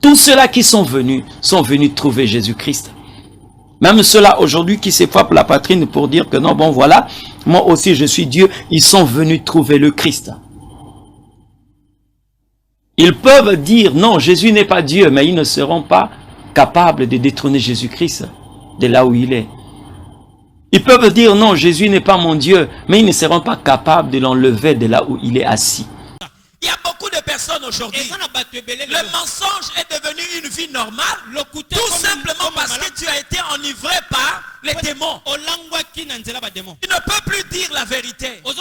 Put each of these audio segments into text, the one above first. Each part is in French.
Tous ceux-là qui sont venus trouver Jésus-Christ. Même ceux-là aujourd'hui qui se frappent la poitrine pour dire que non, bon voilà, moi aussi je suis Dieu, ils sont venus trouver le Christ. Ils peuvent dire non, Jésus n'est pas Dieu, mais ils ne seront pas capables de détrôner Jésus-Christ de là où il est. Ils peuvent dire non, Jésus n'est pas mon Dieu, mais ils ne seront pas capables de l'enlever de là où il est assis. Il y a beaucoup de personnes aujourd'hui. Le mensonge est devenu une vie normale. Tout simplement parce que tu as été enivré par les démons. Tu ne peux plus dire la vérité. Tu ne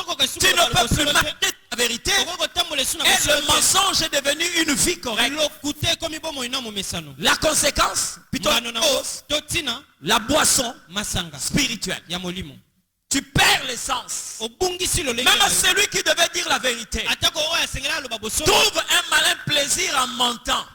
peux plus marquer la vérité. Et le mensonge est devenu une vie correcte. La conséquence, plutôt la boisson spirituelle. Tu perds l'essence. Même celui qui devait dire la vérité trouve un malin plaisir en mentant.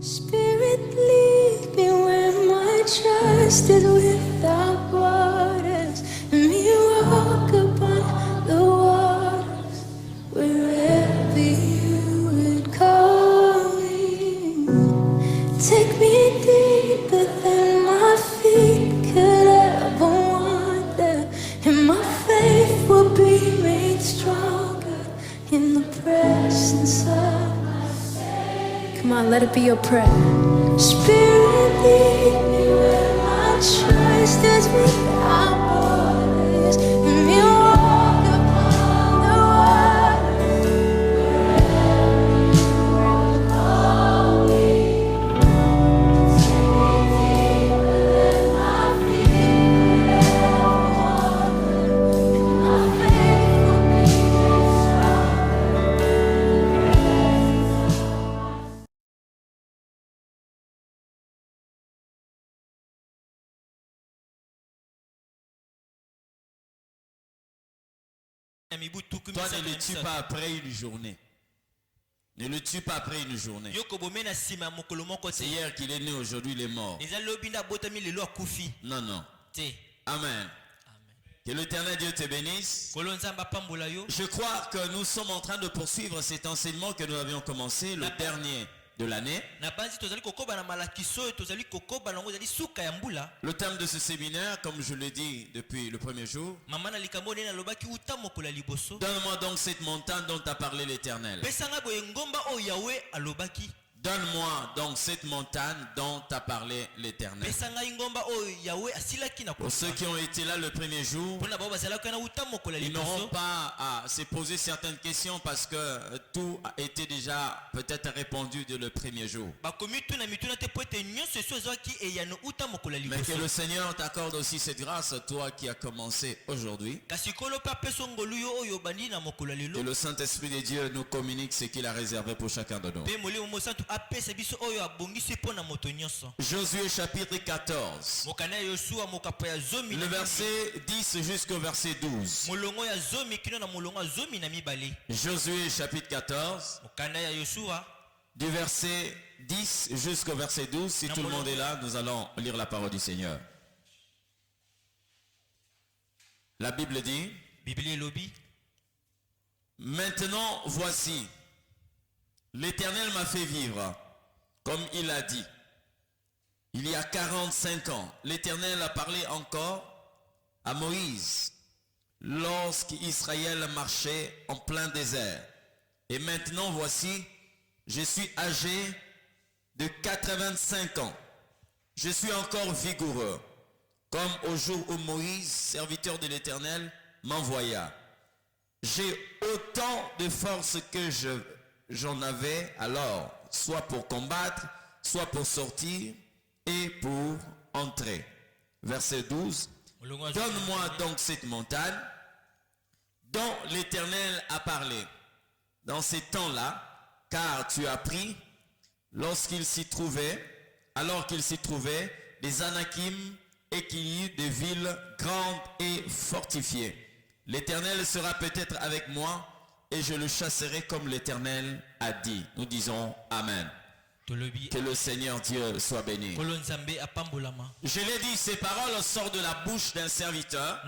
Spirit, lead me where my trust is without borders. Let me walk upon the waters wherever you would call me. Take me deeper than my feet could ever wander, and my faith will be made stronger in the presence of. Come on, let it be your prayer. Spirit, lead me where my trust is without borders. Let me walk upon the water wherever you call me. Take me deeper than my feet could ever wander, and my faith will be made Toi, ne le tue pas après une journée. Ne le tue pas après une journée. C'est hier qu'il est né, aujourd'hui il est mort. Non, non. Amen. Que l'Éternel Dieu te bénisse. Je crois que nous sommes en train de poursuivre cet enseignement que nous avions commencé, le dernier de l'année. Le thème de ce séminaire, comme je l'ai dit depuis le premier jour, donne-moi donc cette montagne dont a parlé l'Éternel. Donne-moi donc cette montagne dont a parlé l'Éternel. Pour ceux qui ont été là le premier jour, ils n'auront pas à se poser certaines questions parce que tout a été déjà peut-être répondu dès le premier jour. Mais que le Seigneur t'accorde aussi cette grâce, toi qui as commencé aujourd'hui. Que le Saint-Esprit de Dieu nous communique ce qu'il a réservé pour chacun de nous. Josué chapitre 14. Le verset 10 jusqu'au verset 12. Josué chapitre 14. Du verset 10 jusqu'au verset 12. Si tout le monde est là, nous allons lire la parole du Seigneur. La Bible dit: Maintenant voici, l'Éternel m'a fait vivre comme il a dit. Il y a 45 ans, l'Éternel a parlé encore à Moïse lorsqu'Israël marchait en plein désert. Et maintenant voici, je suis âgé de 85 ans. Je suis encore vigoureux comme au jour où Moïse, serviteur de l'Éternel, m'envoya. J'ai autant de force que j'en avais alors, soit pour combattre, soit pour sortir et pour entrer. Verset 12. Donne-moi donc cette montagne dont l'Éternel a parlé dans ces temps-là, car tu as pris, alors qu'il s'y trouvait des Anakim et qu'il y eut des villes grandes et fortifiées. L'Éternel sera peut-être avec moi et je le chasserai comme l'Éternel a dit. Nous disons Amen. Que le Seigneur Dieu soit béni. Je l'ai dit, ces paroles sortent de la bouche d'un serviteur.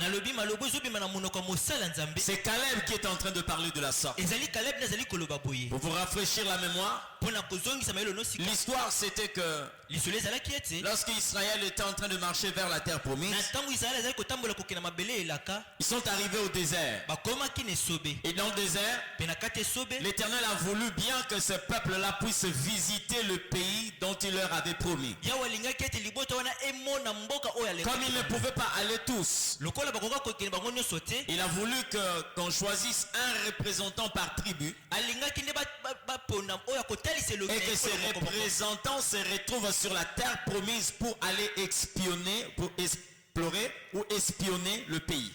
C'est Caleb qui est en train de parler de la sorte. Pour vous rafraîchir la mémoire, l'histoire c'était que lorsqu'Israël était en train de marcher vers la terre promise, ils sont arrivés au désert. Et dans le désert, l'Éternel a voulu bien que ce peuple-là puisse visiter le pays dont il leur avait promis. Comme ils ne pouvaient pas aller tous, il a voulu qu'on choisisse un représentant par tribu et que ces représentants se retrouvent sur la terre promise pour aller explorer ou espionner le pays.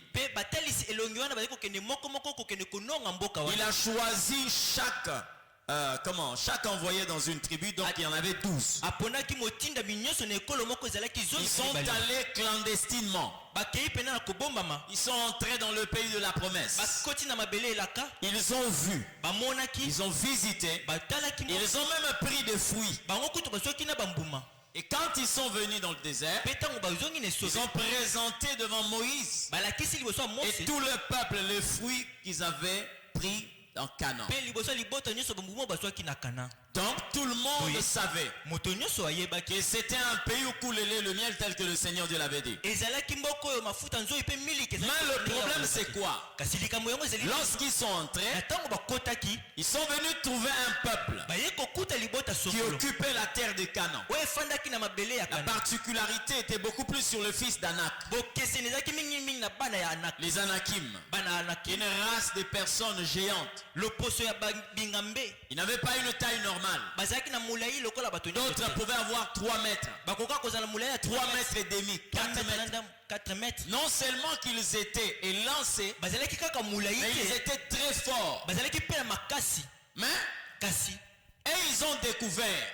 Il a choisi chaque envoyé dans une tribu, donc il y en avait 12. Ils sont allés clandestinement. Ils sont entrés dans le pays de la promesse. Ils ont vu, ils ont visité, ils ont même pris des fruits. Et quand ils sont venus dans le désert, ils ont présenté devant Moïse et tout le peuple les fruits qu'ils avaient pris dans Canaan. Donc tout le monde savait que c'était un pays où coulait le miel tel que le Seigneur Dieu l'avait dit. Mais le problème c'est quoi? Lorsqu'ils sont entrés, ils sont venus trouver un peuple qui occupait la terre de Canaan. La particularité était beaucoup plus sur le fils d'Anak. Les Anakim, une race de personnes géantes. Ils n'avaient pas une taille normale. D'autres pouvaient avoir 3 mètres. 3 mètres et demi, 4 mètres. Non seulement qu'ils étaient élancés, mais ils étaient très forts. Mais, et ils ont découvert.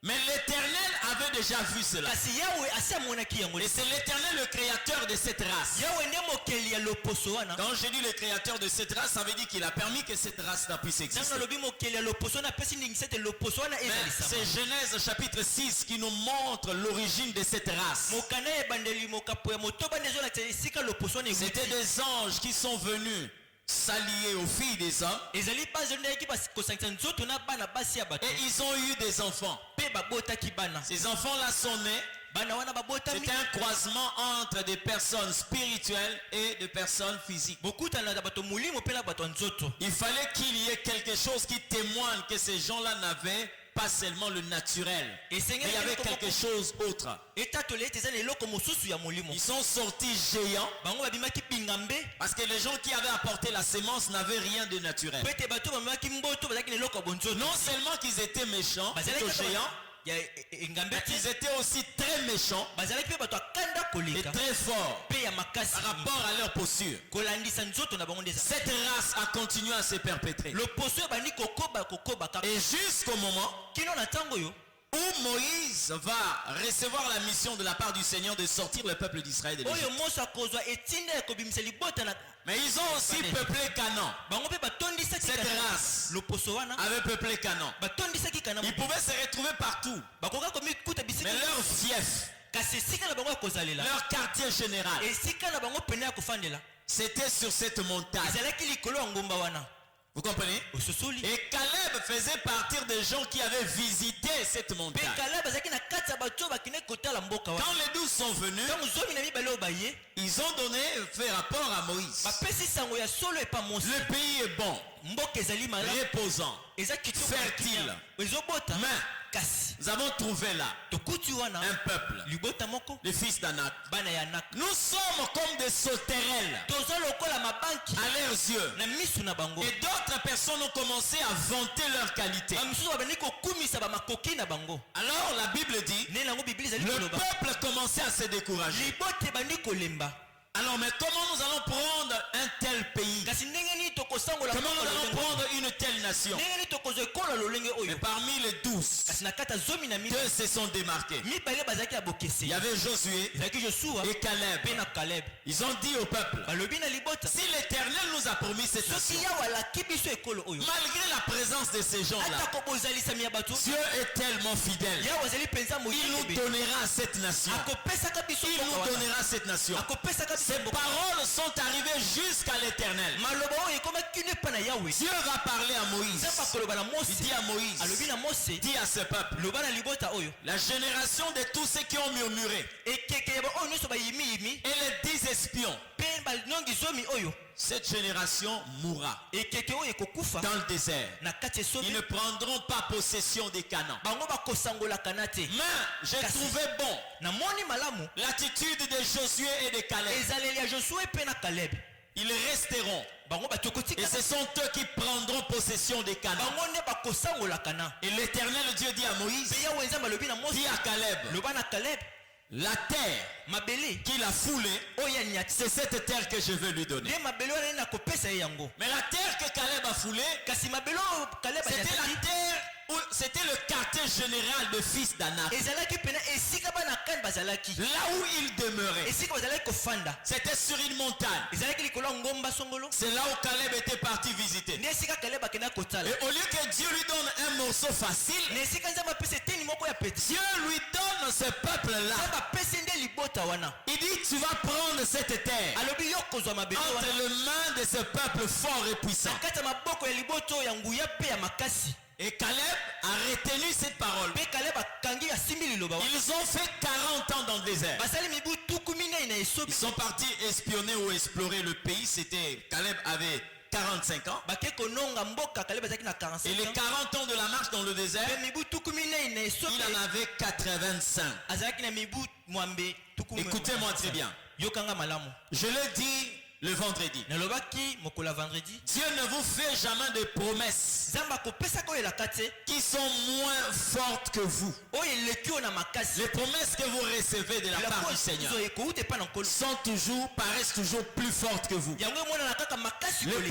Mais l'Éternel avait déjà vu cela. Et c'est l'Éternel le créateur de cette race. Quand j'ai dit le créateur de cette race, ça veut dire qu'il a permis que cette race-là puisse exister. C'est Genèse chapitre 6 qui nous montre l'origine de cette race. C'était des anges qui sont venus s'allier aux filles des hommes. Et ils ont eu des enfants. Ces enfants-là sont nés. C'était un croisement entre des personnes spirituelles et des personnes physiques. Il fallait qu'il y ait quelque chose qui témoigne que ces gens-là n'avaient pas seulement le naturel, mais il y avait quelque chose d'autre. Ils sont sortis géants parce que les gens qui avaient apporté la sémence n'avaient rien de naturel. Non seulement qu'ils étaient méchants, plutôt géants, ils étaient aussi très méchants et très forts par rapport à leur posture. Cette race a continué à se perpétrer. Et jusqu'au moment où Moïse va recevoir la mission de la part du Seigneur de sortir le peuple d'Israël de l'Égypte. Mais ils ont aussi peuplé Canaan. Cette race avait peuplé Canaan. Ils pouvaient se retrouver partout. Mais leur fief, leur quartier général, c'était sur cette montagne. Vous comprenez? Et Caleb faisait partir des gens qui avaient visité cette montagne. Quand les 12 sont venus, ils ont fait rapport à Moïse. Le pays est bon, reposant, fertile. Mais Nous avons trouvé là un peuple, les fils d'Anak. Nous sommes comme des sauterelles à leurs yeux. Et d'autres personnes ont commencé à vanter leur qualité. Alors la Bible dit, le peuple commençait à se décourager. Alors mais comment nous allons prendre un tel pays? Comment nous allons prendre une telle nation? Mais parmi les 12, 2 se sont démarqués. Il y avait Josué et Caleb. Ils ont dit au peuple, si l'Éternel nous a promis cette nation, malgré la présence de ces gens-là, Dieu est tellement fidèle. Il nous donnera cette nation. Il nous donnera cette nation. Ces paroles sont arrivées jusqu'à l'Éternel. Dieu va parler à Moïse. Il dit à Moïse, dis à ce peuple, la génération de tous ceux qui ont murmuré et les 10 espions, cette génération mourra dans le désert. Ils ne prendront pas possession des Canaan. Mais j'ai trouvé bon l'attitude de Josué et de Caleb. Ils resteront. Et ce sont eux qui prendront possession des Canaan. Et l'Éternel Dieu dit à Moïse, dit à Caleb, la terre qu'il a foulée, c'est cette terre que je veux lui donner. Mais la terre que Caleb a foulée, c'était la terre où c'était le quartier général de fils d'Anak. Là où il demeurait, c'était sur une montagne. C'est là où Caleb était parti visiter. Et au lieu que Dieu lui donne un morceau facile, Dieu lui donne ce peuple-là. Il dit, tu vas prendre cette terre entre les mains de ce peuple fort et puissant. Et Caleb a retenu cette parole. Ils ont fait 40 ans dans le désert. Ils sont partis espionner ou explorer le pays. C'était Caleb avait 45 ans. Et les 40 ans de la marche dans le désert, il en avait 85. Écoutez-moi très bien. Je l'ai dit le vendredi. Dieu ne vous fait jamais de promesses qui sont moins fortes que vous. Les promesses que vous recevez de la part du Seigneur paraissent toujours plus fortes que vous. Les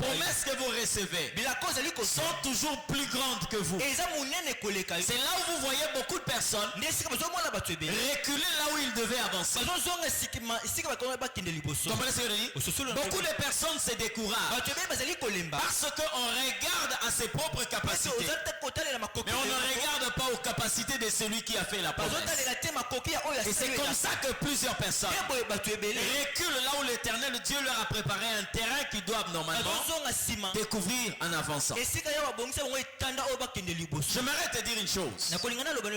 promesses que vous recevez sont toujours plus grandes que vous. C'est là où vous voyez beaucoup de personnes reculer là où ils devaient avancer. Comprenez ce que je dis? Beaucoup de personnes se découragent parce qu'on regarde à ses propres capacités, mais on ne regarde pas aux capacités de celui qui a fait la promesse. Et c'est comme ça que plusieurs personnes reculent là où l'Éternel Dieu leur a préparé un terrain qu'ils doivent normalement découvrir en avançant. J'aimerais te dire une chose.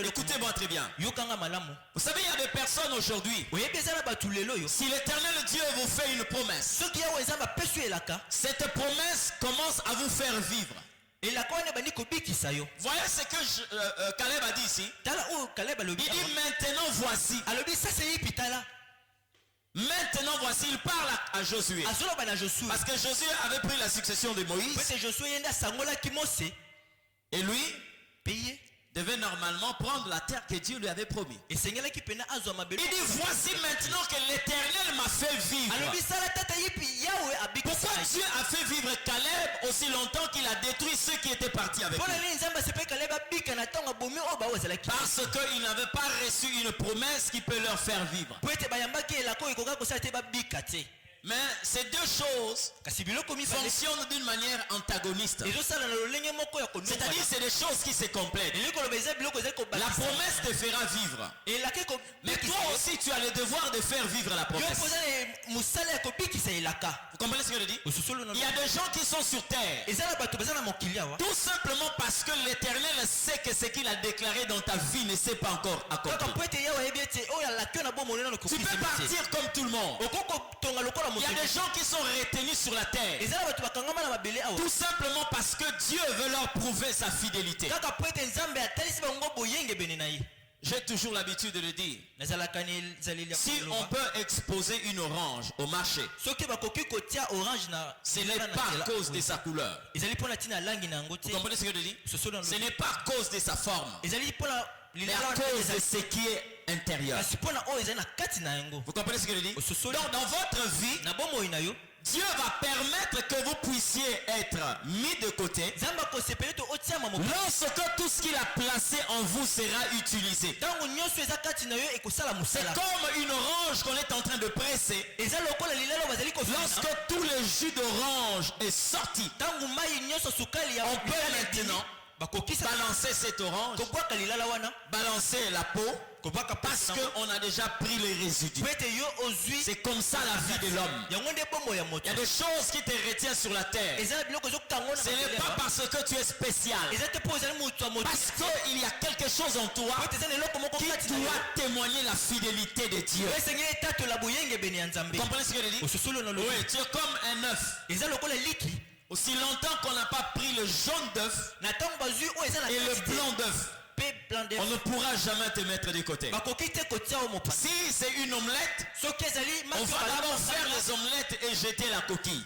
Écoutez-moi très bien. Vous savez, il y a des personnes aujourd'hui, si l'Éternel Dieu vous fait une promesse, cette promesse commence à vous faire vivre. Voyez ce que Caleb a dit ici. Il dit maintenant voici. Maintenant voici, il parle à Josué. Parce que Josué avait pris la succession de Moïse. Et lui devait normalement prendre la terre que Dieu lui avait promis. Il dit voici maintenant que l'Éternel m'a fait vivre. Pourquoi Dieu a fait vivre Caleb aussi longtemps qu'il a détruit ceux qui étaient partis avec lui? Parce qu'ils n'avaient pas reçu une promesse qui peut leur faire vivre. Mais ces deux choses fonctionnent d'une manière antagoniste. C'est-à-dire c'est des choses qui se complètent. La promesse te fera vivre. Mais toi aussi tu as le devoir de faire vivre la promesse. Vous comprenez ce que je dis? Il y a des gens qui sont sur terre tout simplement parce que l'Éternel sait que ce qu'il a déclaré dans ta vie ne s'est pas encore accompli. Tu peux partir comme tout le monde. Il y a des gens qui sont retenus sur la terre. Tout simplement parce que Dieu veut leur prouver sa fidélité. J'ai toujours l'habitude de le dire. Si on peut exposer une orange au marché, ce n'est pas à cause de sa couleur. Vous comprenez ce que je dis? Ce n'est pas à cause de sa forme, mais à cause de ce qui est intérieur. Vous comprenez ce que je dis? Donc dans votre vie, Dieu va permettre que vous puissiez être mis de côté lorsque tout ce qu'il a placé en vous sera utilisé. C'est comme une orange qu'on est en train de presser. Lorsque tout le jus d'orange est sorti, on peut maintenant balancer cette orange, balancer la peau, parce qu'on a déjà pris les résidus. C'est comme ça la vie de l'homme. Il y a des choses qui te retiennent sur la terre. Ce n'est pas parce que tu es spécial, parce qu'il y a quelque chose en toi qui doit témoigner la fidélité de Dieu. Vous comprenez ce que je dis? Oui, tu es comme un œuf. Aussi longtemps qu'on n'a pas pris le jaune d'œuf et le blanc d'œuf, on ne pourra jamais te mettre de côté. Si c'est une omelette, on va d'abord faire les omelettes et jeter la coquille.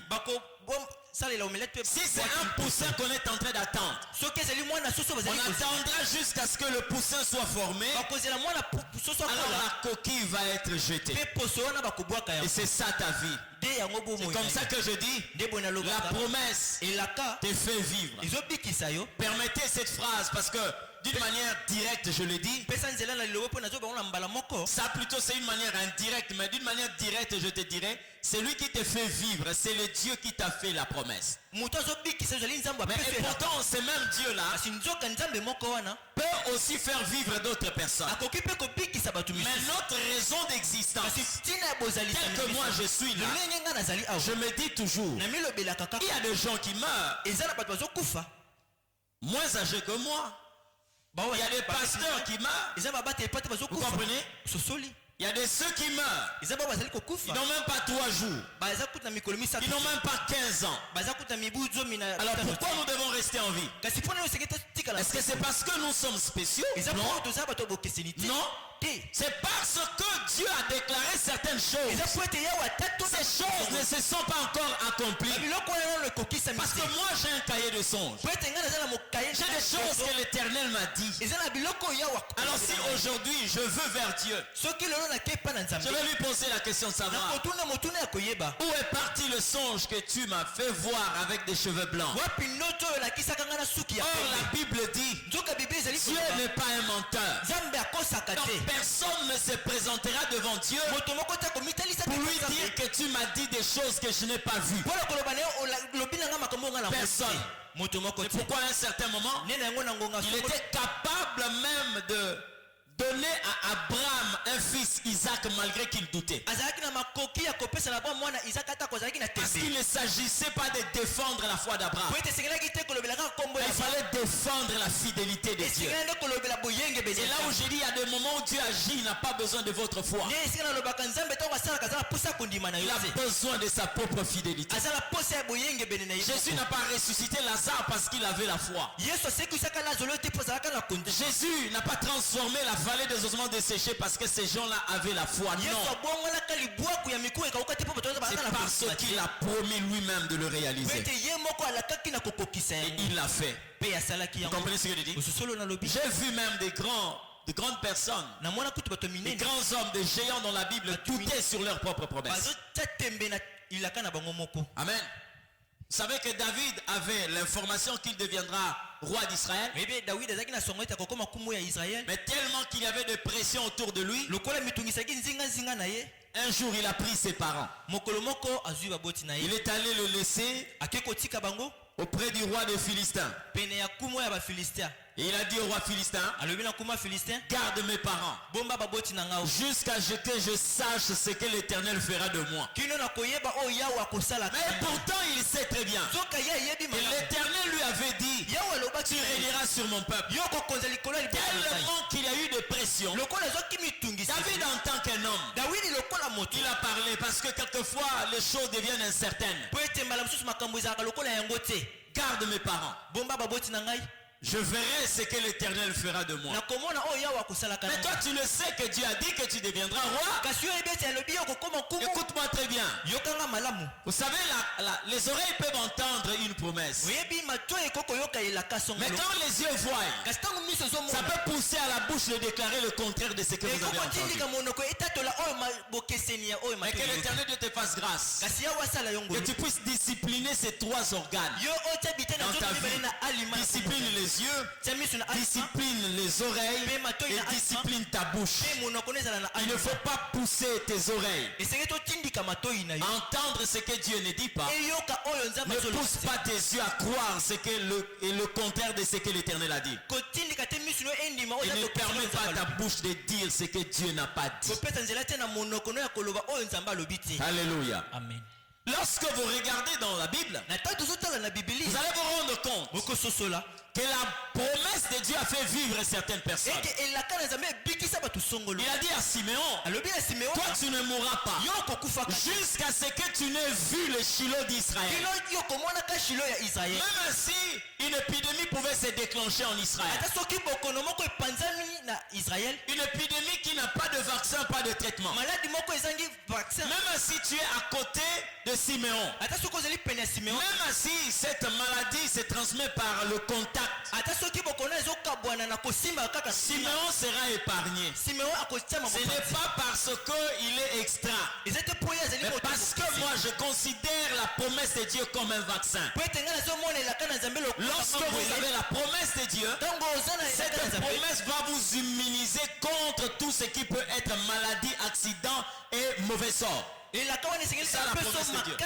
Si c'est un poussin qu'on est en train d'attendre, on attendra jusqu'à ce que le poussin soit formé. Alors la coquille va être jetée. Et c'est ça ta vie. C'est comme ça que je dis, la promesse te fait vivre. Permettez cette phrase parce que d'une manière directe je le dis, ça plutôt c'est une manière indirecte, mais d'une manière directe je te dirais, c'est lui qui te fait vivre, c'est le Dieu qui t'a fait la promesse. Mais et pourtant ce même Dieu là peut aussi faire vivre d'autres personnes. Mais notre raison d'existence, tel que moi je suis là, je me dis toujours, il y a des gens qui meurent moins âgés que moi. Il y a des pasteurs qui meurent. Vous comprenez? Il y a de ceux qui meurent. Ils n'ont même pas 3 jours. Ils n'ont même pas 15 ans. Alors pourquoi nous devons rester en vie? Est-ce que c'est parce que nous sommes spéciaux? Non. C'est parce que Dieu a déclaré certaines choses. Ces choses ne se sont pas encore accomplies. Parce que moi j'ai un cahier de songes. J'ai des choses que l'Éternel m'a dit. Alors si aujourd'hui je veux vers Dieu, je vais lui poser la question de savoir où est parti le songe que tu m'as fait voir avec des cheveux blancs. Or la Bible dit, Dieu n'est pas un menteur. Donc personne ne se présentera devant Dieu pour lui dire que tu m'as dit des choses que je n'ai pas vues. Personne. C'est pourquoi à un certain moment, il était capable même de donner à Abraham un fils Isaac malgré qu'il doutait. Parce qu'il ne s'agissait pas de défendre la foi d'Abraham. Il fallait défendre la fidélité de Dieu. Et là où j'ai dit, il y a des moments où Dieu agit, il n'a pas besoin de votre foi. Il a besoin de sa propre fidélité. Jésus n'a pas ressuscité Lazare parce qu'il avait la foi. Jésus n'a pas transformé la vallée des ossements desséchés parce que ces gens-là avaient la foi. Non. C'est parce qu'il a promis lui-même de le réaliser. Et il l'a fait. Vous comprenez ce que je dis? J'ai vu même de grandes personnes, des grands hommes, des géants dans la Bible douter sur leurs propres promesses. Amen. Vous savez que David avait l'information qu'il deviendra roi d'Israël. Mais tellement qu'il y avait de pression autour de lui, un jour il a pris ses parents. Il est allé le laisser auprès du roi des Philistins. Et il a dit au roi philistin, garde mes parents jusqu'à ce que je sache ce que l'Éternel fera de moi. Mais pourtant il sait très bien que l'Éternel lui avait dit, tu régneras sur mon peuple. Tellement qu'il y a eu de pression. David en tant qu'un homme, il a parlé parce que quelquefois les choses deviennent incertaines. Garde mes parents. Je verrai ce que l'Éternel fera de moi. Mais toi tu le sais que Dieu a dit que tu deviendras roi. Écoute-moi très bien. Vous savez, les oreilles peuvent entendre une promesse. Mais quand les yeux voient, ça peut pousser à la bouche de déclarer le contraire de ce que vous avez entendu. Mais que l'Éternel te fasse grâce. Que tu puisses discipliner ces trois organes dans ta vie. Discipline les yeux, discipline les oreilles et discipline ta bouche. Il ne faut pas pousser tes oreilles entendre ce que Dieu ne dit pas. Ne pousse pas tes yeux à croire ce que le contraire de ce que l'Éternel a dit. Et ne permets pas à ta bouche de dire ce que Dieu n'a pas dit. Alléluia. Amen. Lorsque vous regardez dans la Bible, vous allez vous rendre compte que la promesse de Dieu a fait vivre certaines personnes. Il a dit à Siméon, toi tu ne mourras pas jusqu'à ce que tu n'aies vu le Shiloh d'Israël. Même si une épidémie pouvait se déclencher en Israël, une épidémie qui n'a pas de vaccin, pas de traitement, même si tu es à côté de Siméon, même si cette maladie se transmet par le contact, Siméon sera épargné. Ce n'est pas parce qu'il est extra, mais parce que moi je considère la promesse de Dieu comme un vaccin. Lorsque vous avez la promesse de Dieu, cette promesse va vous immuniser contre tout ce qui peut être maladie, accident et mauvais sort. C'est la promesse de Dieu.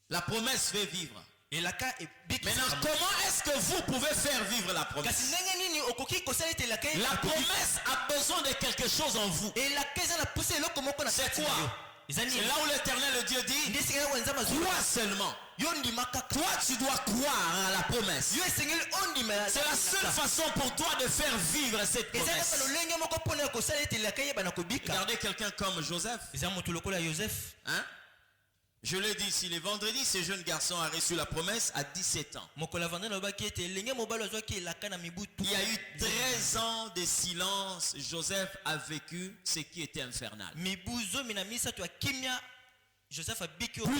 La promesse fait vivre. Maintenant, comment est-ce que vous pouvez faire vivre la promesse? La promesse a besoin de quelque chose en vous. C'est quoi? C'est là où l'Éternel Dieu dit, crois seulement. Toi tu dois croire à la promesse. C'est la seule façon pour toi de faire vivre cette promesse. Regardez quelqu'un comme Joseph. Hein? Je l'ai dit ici, les vendredis, ce jeune garçon a reçu la promesse à 17 ans. Il y a eu 13 ans de silence. Joseph a vécu ce qui était infernal. Plus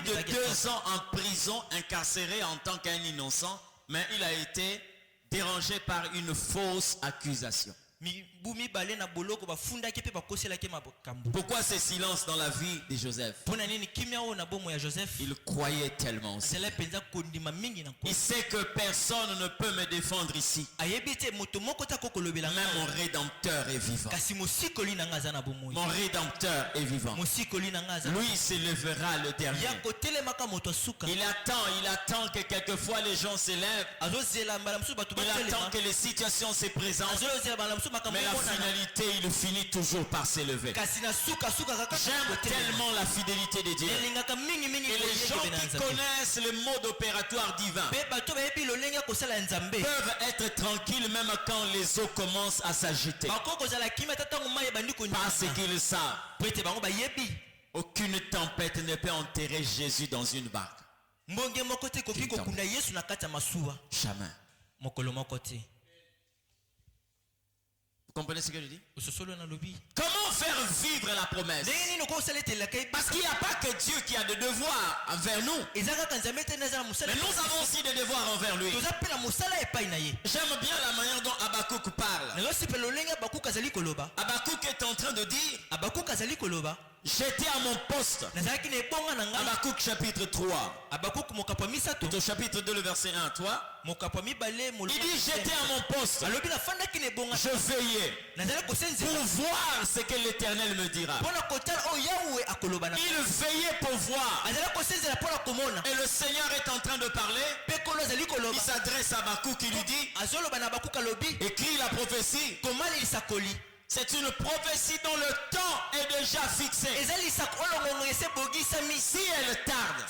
de 2 ans en prison, incarcéré en tant qu'un innocent, mais il a été dérangé par une fausse accusation. Pourquoi ce silence dans la vie de Joseph? Il croyait tellement aussi. Il sait que personne ne peut me défendre ici. Même mon Rédempteur est vivant. Mon Rédempteur est vivant. Lui s'élèvera le dernier. Il attend que quelquefois les gens s'élèvent. Il attend que les situations se présentent. Mais la finalité, il finit toujours par s'élever. J'aime tellement la fidélité de Dieu. Et les gens qui connaissent le mode opératoire divin peuvent être tranquilles même quand les eaux commencent à s'agiter. Parce qu'ils savent, aucune tempête ne peut enterrer Jésus dans une barque. Jamais. Vous comprenez ce que je dis? Comment faire vivre la promesse? Parce qu'il n'y a pas que Dieu qui a des devoirs envers nous, mais nous avons aussi des devoirs envers lui. J'aime bien la manière dont Habakkuk parle. Habakkuk est en train de dire, J'étais à mon poste. Habakkuk chapitre 3. Au chapitre 2, le verset 1. Toi, il dit j'étais à mon poste. Je veillais pour voir ce que l'Éternel me dira. Il veillait pour voir. Et le Seigneur est en train de parler. Il s'adresse à Habakkuk, il lui dit écris la prophétie. C'est une prophétie dont le temps est déjà fixé. Si elle tarde,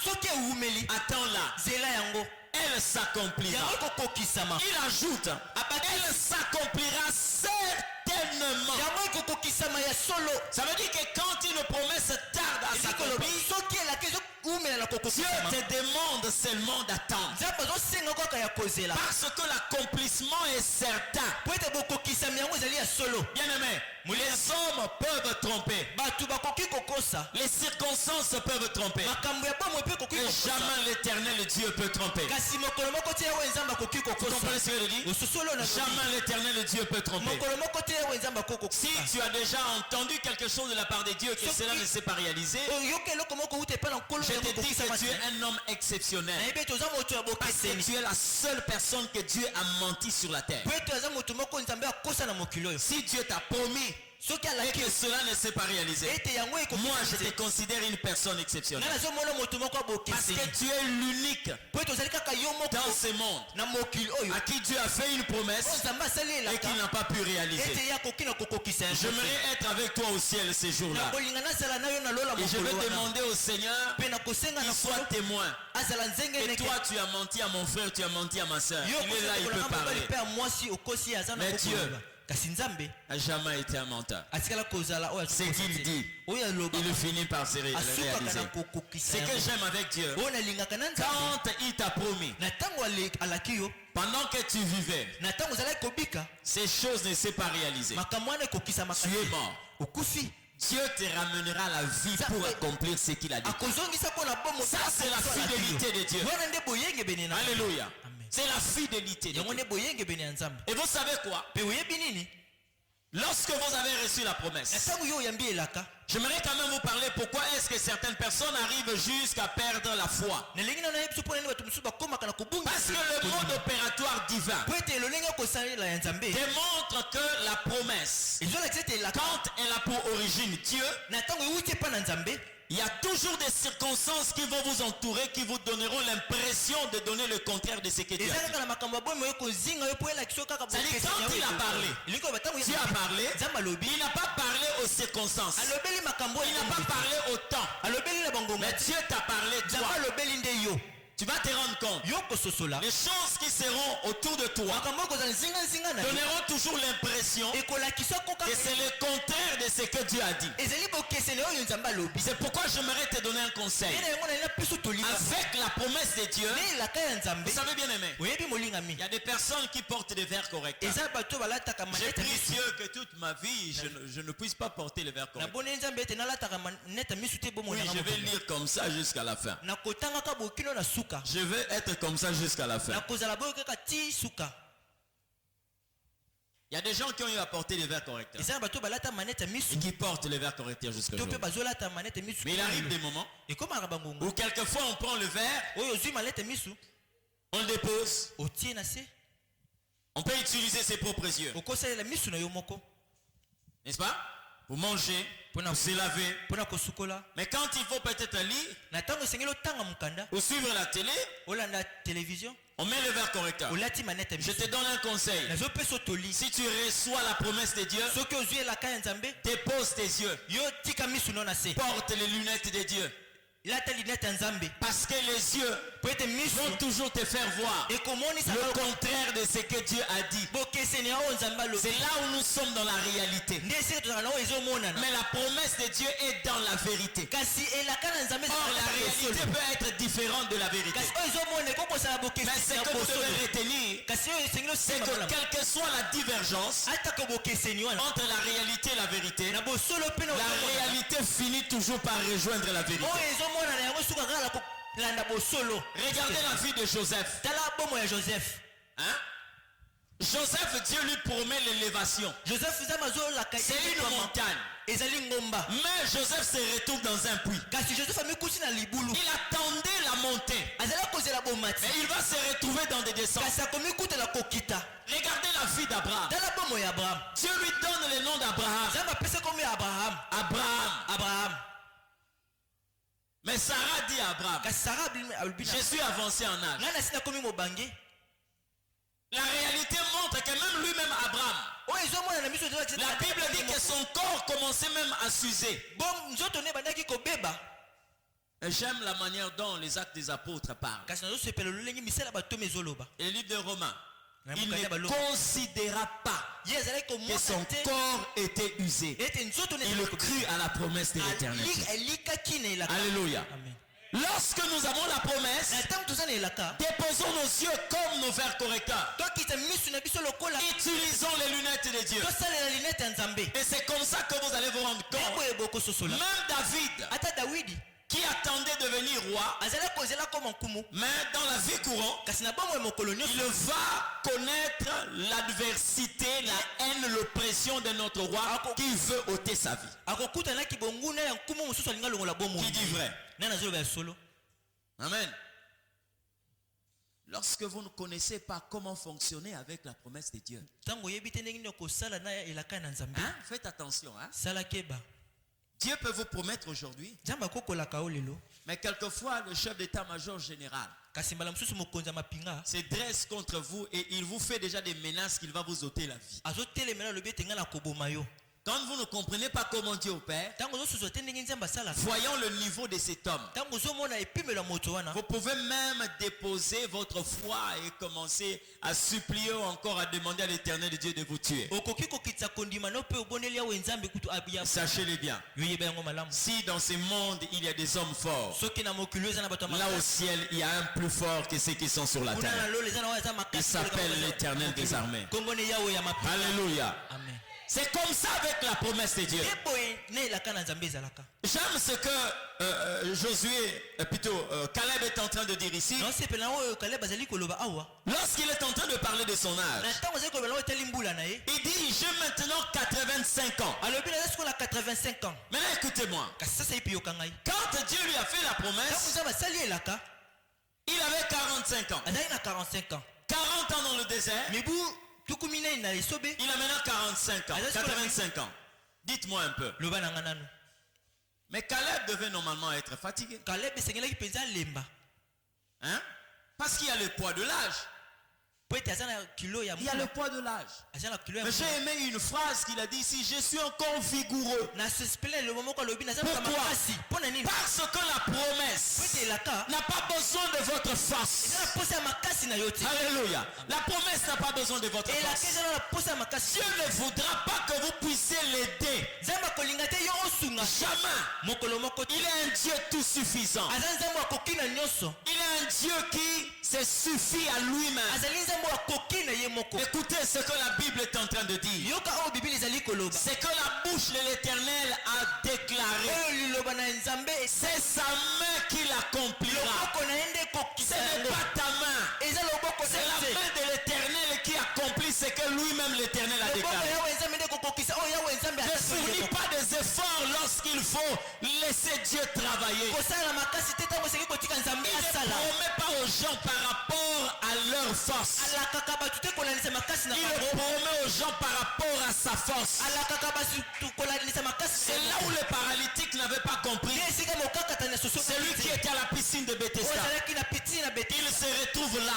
attends-la. Elle s'accomplira. Il ajoute, elle s'accomplira certainement. Ça veut dire que quand une promesse tarde à s'accomplir, Dieu te demande seulement d'attendre. Parce que l'accomplissement est certain. Bien aimé, les hommes peuvent tromper. Les circonstances peuvent tromper. Et jamais l'Éternel Dieu peut tromper. Vous comprenez ce que je dis? Jamais l'Éternel Dieu peut tromper. Si tu as déjà entendu quelque chose de la part de Dieu que cela ne s'est pas réalisé, je te dis que tu es un homme exceptionnel. Parce que tu es la seule personne que Dieu a menti sur la terre. Si Dieu t'a promis et que cela ne s'est pas réalisé, moi je te considère une personne exceptionnelle. Parce que tu es l'unique dans ce monde à qui Dieu a fait une promesse et qu'il n'a pas pu réaliser. J'aimerais être avec toi au ciel ces jours-là. Et je vais demander au Seigneur qu'il soit témoin. Et toi tu as menti à mon frère, tu as menti à ma soeur. Il est là, il peut parler. Mais Dieu n'a jamais été un menteur. Ce qu'il dit, il finit par se réaliser. Ce que j'aime avec Dieu, quand il t'a promis, pendant que tu vivais, ces choses ne s'est pas réalisées. Tu es mort. Dieu te ramènera à la vie pour accomplir ce qu'il a dit. Ça c'est la fidélité de Dieu. Alléluia. C'est la fidélité de Dieu. Et vous savez quoi? Lorsque vous avez reçu la promesse, j'aimerais quand même vous parler pourquoi est-ce que certaines personnes arrivent jusqu'à perdre la foi. Parce que le mode opératoire divin démontre que la promesse, quand elle a pour origine Dieu, il y a toujours des circonstances qui vont vous entourer, qui vous donneront l'impression de donner le contraire de ce que Dieu a dit. C'est-à-dire quand il a parlé, Dieu a parlé, il n'a pas parlé aux circonstances, il n'a pas parlé au temps, mais Dieu t'a parlé toi. Tu vas te rendre compte, les choses qui seront autour de toi donneront toujours l'impression que c'est le contraire de ce que Dieu a dit. C'est pourquoi j'aimerais te donner un conseil. Avec la promesse de Dieu, vous savez bien aimé, il y a des personnes qui portent des verres correcteurs. J'ai prié Dieu que toute ma vie je ne puisse pas porter les verres correcteurs. Oui, je vais lire comme ça jusqu'à la fin. Je vais être comme ça jusqu'à la fin. Il y a des gens qui ont eu à porter les verres correcteurs et qui portent les verres correcteurs jusqu'à aujourd'hui. Mais il arrive des moments où quelquefois on prend le verre, on le dépose, on peut utiliser ses propres yeux, n'est-ce pas? Pour manger, pour se laver. Mais quand il faut peut-être lire ou suivre la télé, on met le verre correcteur. Je te donne un conseil. Si tu reçois la promesse de Dieu, dépose tes yeux. Porte les lunettes de Dieu. Parce que les yeux vont toujours te faire voir le contraire de ce que Dieu a dit. C'est là où nous sommes dans la réalité. Mais la promesse de Dieu est dans la vérité. Or la réalité peut être différente de la vérité. Mais ce que vous devez retenir, c'est que quelle que soit la divergence entre la réalité et la vérité, la réalité finit toujours par rejoindre la vérité. Regardez la vie de Joseph. Hein? Joseph, Dieu lui promet l'élévation. C'est une montagne. Mais Joseph se retrouve dans un puits. Il attendait la montée. Mais il va se retrouver dans des descentes. Regardez la vie d'Abraham. Dieu lui donne le nom d'Abraham. Abraham. Mais Sarah dit à Abraham, je suis avancé en âge. La réalité montre que même lui-même Abraham, la Bible dit que son corps commençait même à s'user. J'aime la manière dont les actes des apôtres parlent. Et le livre de Romains, il ne considéra pas que son corps était usé. Il crut à la promesse de l'éternité. Alléluia. Lorsque nous avons la promesse, déposons nos yeux comme nos verres correcteurs. Utilisons les lunettes de Dieu. Et c'est comme ça que vous allez vous rendre compte. Même David, qui attendait devenir roi, mais dans la vie courante, il va connaître l'adversité, la haine, l'oppression de notre roi qui veut ôter sa vie. Qui dit vrai? Amen. Lorsque vous ne connaissez pas comment fonctionner avec la promesse de Dieu, faites attention. Dieu peut vous promettre aujourd'hui, mais quelquefois le chef d'état-major général se dresse contre vous et il vous fait déjà des menaces qu'il va vous ôter la vie. Quand vous ne comprenez pas comment Dieu opère, voyons le niveau de cet homme. Vous pouvez même déposer votre foi et commencer à supplier encore, à demander à l'Éternel de Dieu de vous tuer. Sachez-le bien. Si dans ce monde il y a des hommes forts, là au ciel il y a un plus fort que ceux qui sont sur la terre. Il s'appelle l'Éternel des armées. Alléluia. Amen. C'est comme ça avec la promesse de Dieu. J'aime ce que Caleb est en train de dire ici. Lorsqu'il est en train de parler de son âge, il dit j'ai maintenant 85 ans. Maintenant écoutez-moi. Quand Dieu lui a fait la promesse, il avait 45 ans. 40 ans dans le désert. Il a maintenant 45 ans, 85 ans. Dites-moi un peu. Mais Caleb devait normalement être fatigué. Hein? Parce qu'il y a le poids de l'âge. Il y a le poids de l'âge. Mais j'ai aimé une phrase qu'il a dit ici, je suis encore vigoureux. Pourquoi? Parce que la promesse n'a pas besoin de votre force. Alléluia. La promesse n'a pas besoin de votre force. Dieu ne voudra pas que vous puissiez l'aider. Jamais. Il est un Dieu tout suffisant. Il est un Dieu qui se suffit à lui-même. Écoutez ce que la Bible est en train de dire. C'est que la bouche de l'Éternel a déclaré. C'est sa main qui l'accomplira. Ce n'est pas ta main. C'est la main de l'Éternel qui accomplit ce que lui-même l'Éternel a déclaré. Ne fournis pas des efforts lorsqu'il faut laisser Dieu travailler. Il ne promet pas aux gens par rapport à leur force. Il promet aux gens par rapport à sa force. C'est là où le paralytique n'avait pas compris. Celui qui était à la piscine de Bethesda, il se retrouve là.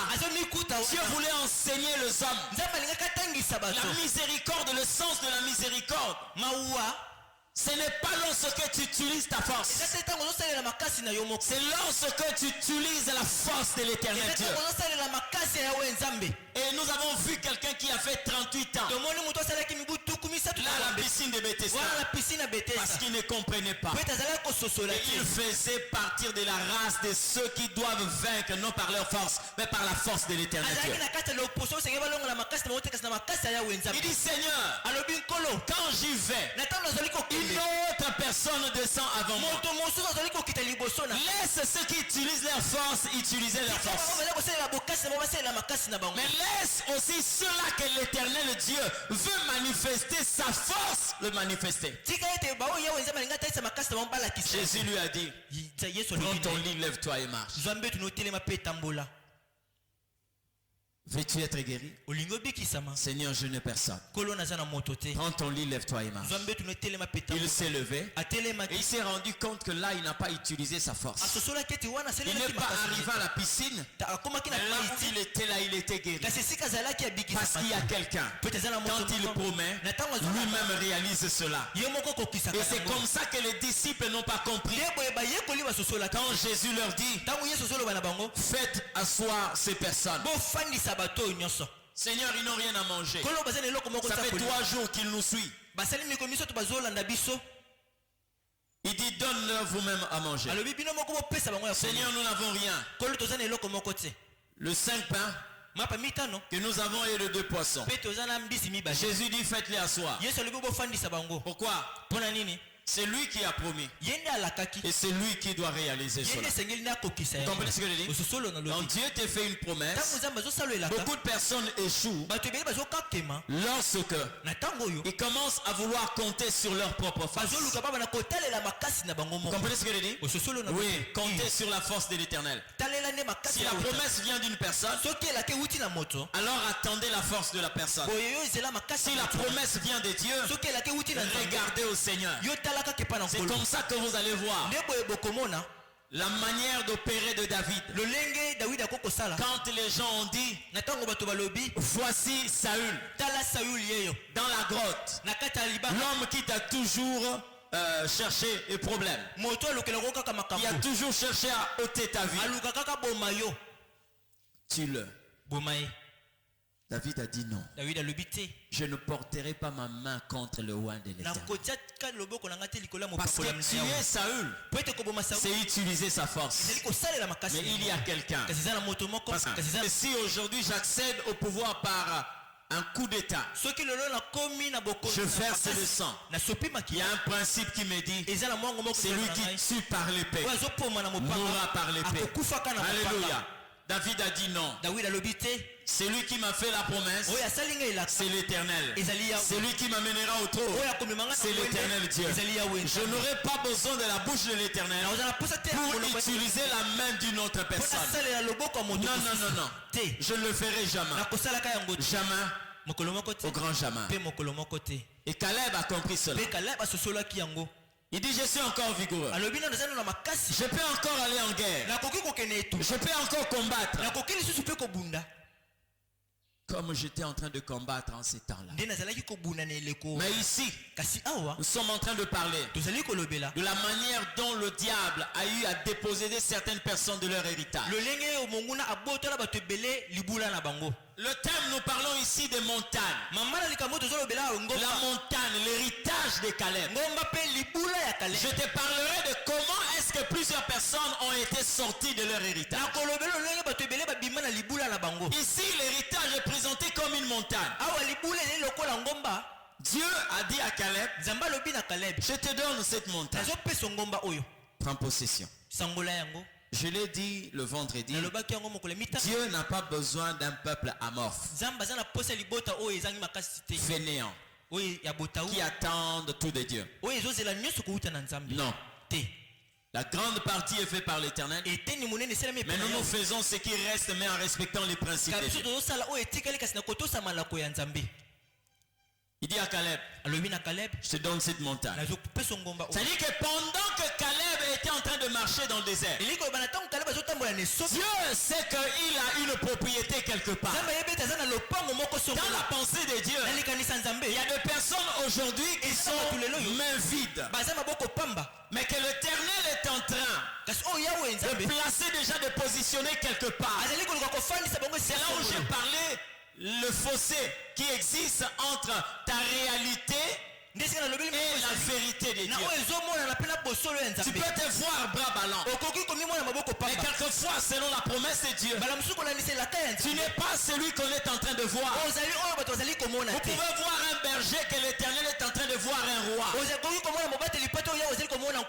Dieu voulait enseigner les hommes la miséricorde, le sens de la miséricorde. Ce n'est pas lorsque tu utilises ta force. C'est lorsque tu utilises la force de l'Éternel Dieu. Et nous avons vu quelqu'un qui a fait 38 ans. la piscine de Bethesda. Parce qu'il ne comprenait pas. Et il faisait partir de la race de ceux qui doivent vaincre, non par leur force, mais par la force de l'éternel Dieu. Il dit Seigneur, quand j'y vais, une autre personne descend avant moi. Laisse ceux qui utilisent leur force utiliser leur force. Mais laisse aussi ceux-là que l'éternel Dieu veut manifester sa force, le manifester. Jésus lui a dit, prends ton lit, lève-toi et marche. Veux-tu être guéri? Seigneur, je n'ai personne. Prends ton lit, lève-toi et marche. Il s'est levé et il s'est rendu compte que là, il n'a pas utilisé sa force. Il n'est pas arrivé à la piscine. Là où il était là, il était guéri. Parce qu'il y a quelqu'un. Quand il promet, lui-même réalise cela. Et c'est comme ça que les disciples n'ont pas compris. Quand Jésus leur dit, faites asseoir ces personnes. Seigneur, ils n'ont rien à manger. Ça fait 3 jours qu'ils nous suivent. Il dit, donne-leur vous-même à manger. Seigneur, nous n'avons rien. Le 5 pains que nous avons et les 2 poissons. Jésus dit, faites-les asseoir. Pourquoi? C'est lui qui a promis. Et c'est lui qui doit réaliser cela. Vous comprenez ce que je dis? Quand Dieu te fait une promesse, beaucoup de personnes échouent lorsque ils commencent à vouloir compter sur leur propre force. Vous comprenez ce que je dis? Oui, compter sur la force de l'éternel. Si la promesse vient d'une personne, alors attendez la force de la personne. Si la promesse vient de Dieu, regardez au Seigneur. C'est comme ça que vous allez voir la manière d'opérer de David. Quand les gens ont dit, voici Saül dans la grotte, l'homme qui t'a toujours cherché un problème, qui a toujours cherché à ôter ta vie, tue-le. David a dit non. Je ne porterai pas ma main contre le roi de l'Éternel. Parce que tuer Saül, c'est utiliser sa force. Mais il y a quelqu'un. Et si aujourd'hui j'accède au pouvoir par un coup d'état, je verse le sang. Il y a un principe qui me dit, celui qui tue par l'épée mourra par l'épée. Alléluia. David a dit non. C'est lui qui m'a fait la promesse. C'est l'Éternel. C'est lui qui m'amènera au trône. C'est l'Éternel Dieu. Je n'aurai pas besoin de la bouche de l'Éternel pour utiliser la main d'une autre personne. Non. Je ne le ferai jamais. Jamais. Au grand jamais. Et Caleb a compris cela. Il dit, je suis encore vigoureux. Je peux encore aller en guerre. Je peux encore combattre. Comme j'étais en train de combattre en ces temps-là. Mais ici, nous sommes en train de parler de la manière dont le diable a eu à déposséder certaines personnes de leur héritage. Le thème, nous parlons ici des montagnes. La montagne, l'héritage de Caleb. Je te parlerai de comment est-ce que plusieurs personnes ont été sorties de leur héritage. Ici, l'héritage est présenté comme une montagne. Dieu a dit à Caleb, je te donne cette montagne. Prends possession. Je l'ai dit le vendredi, Dieu n'a pas besoin d'un peuple amorphe, fainéant, qui attendent tout de Dieu. Non. La grande partie est faite par l'Éternel. Mais nous faisons ce qui reste, mais en respectant les principes de Dieu. Il dit à Caleb, je te donne cette montagne. C'est-à-dire que pendant que Caleb était en train de marcher dans le désert, Dieu sait qu'il a une propriété quelque part. Dans la pensée de Dieu, il y a des personnes aujourd'hui qui sont mains vides. Mais que l'Éternel est en train de placer déjà, de positionner quelque part. C'est là où j'ai parlé le fossé qui existe entre ta réalité et la vérité de Dieu. Tu peux te voir bras ballants. Mais quelquefois, selon la promesse de Dieu, tu n'es pas celui qu'on est en train de voir. Vous pouvez voir un berger que l'Éternel est en train de voir un roi. Vous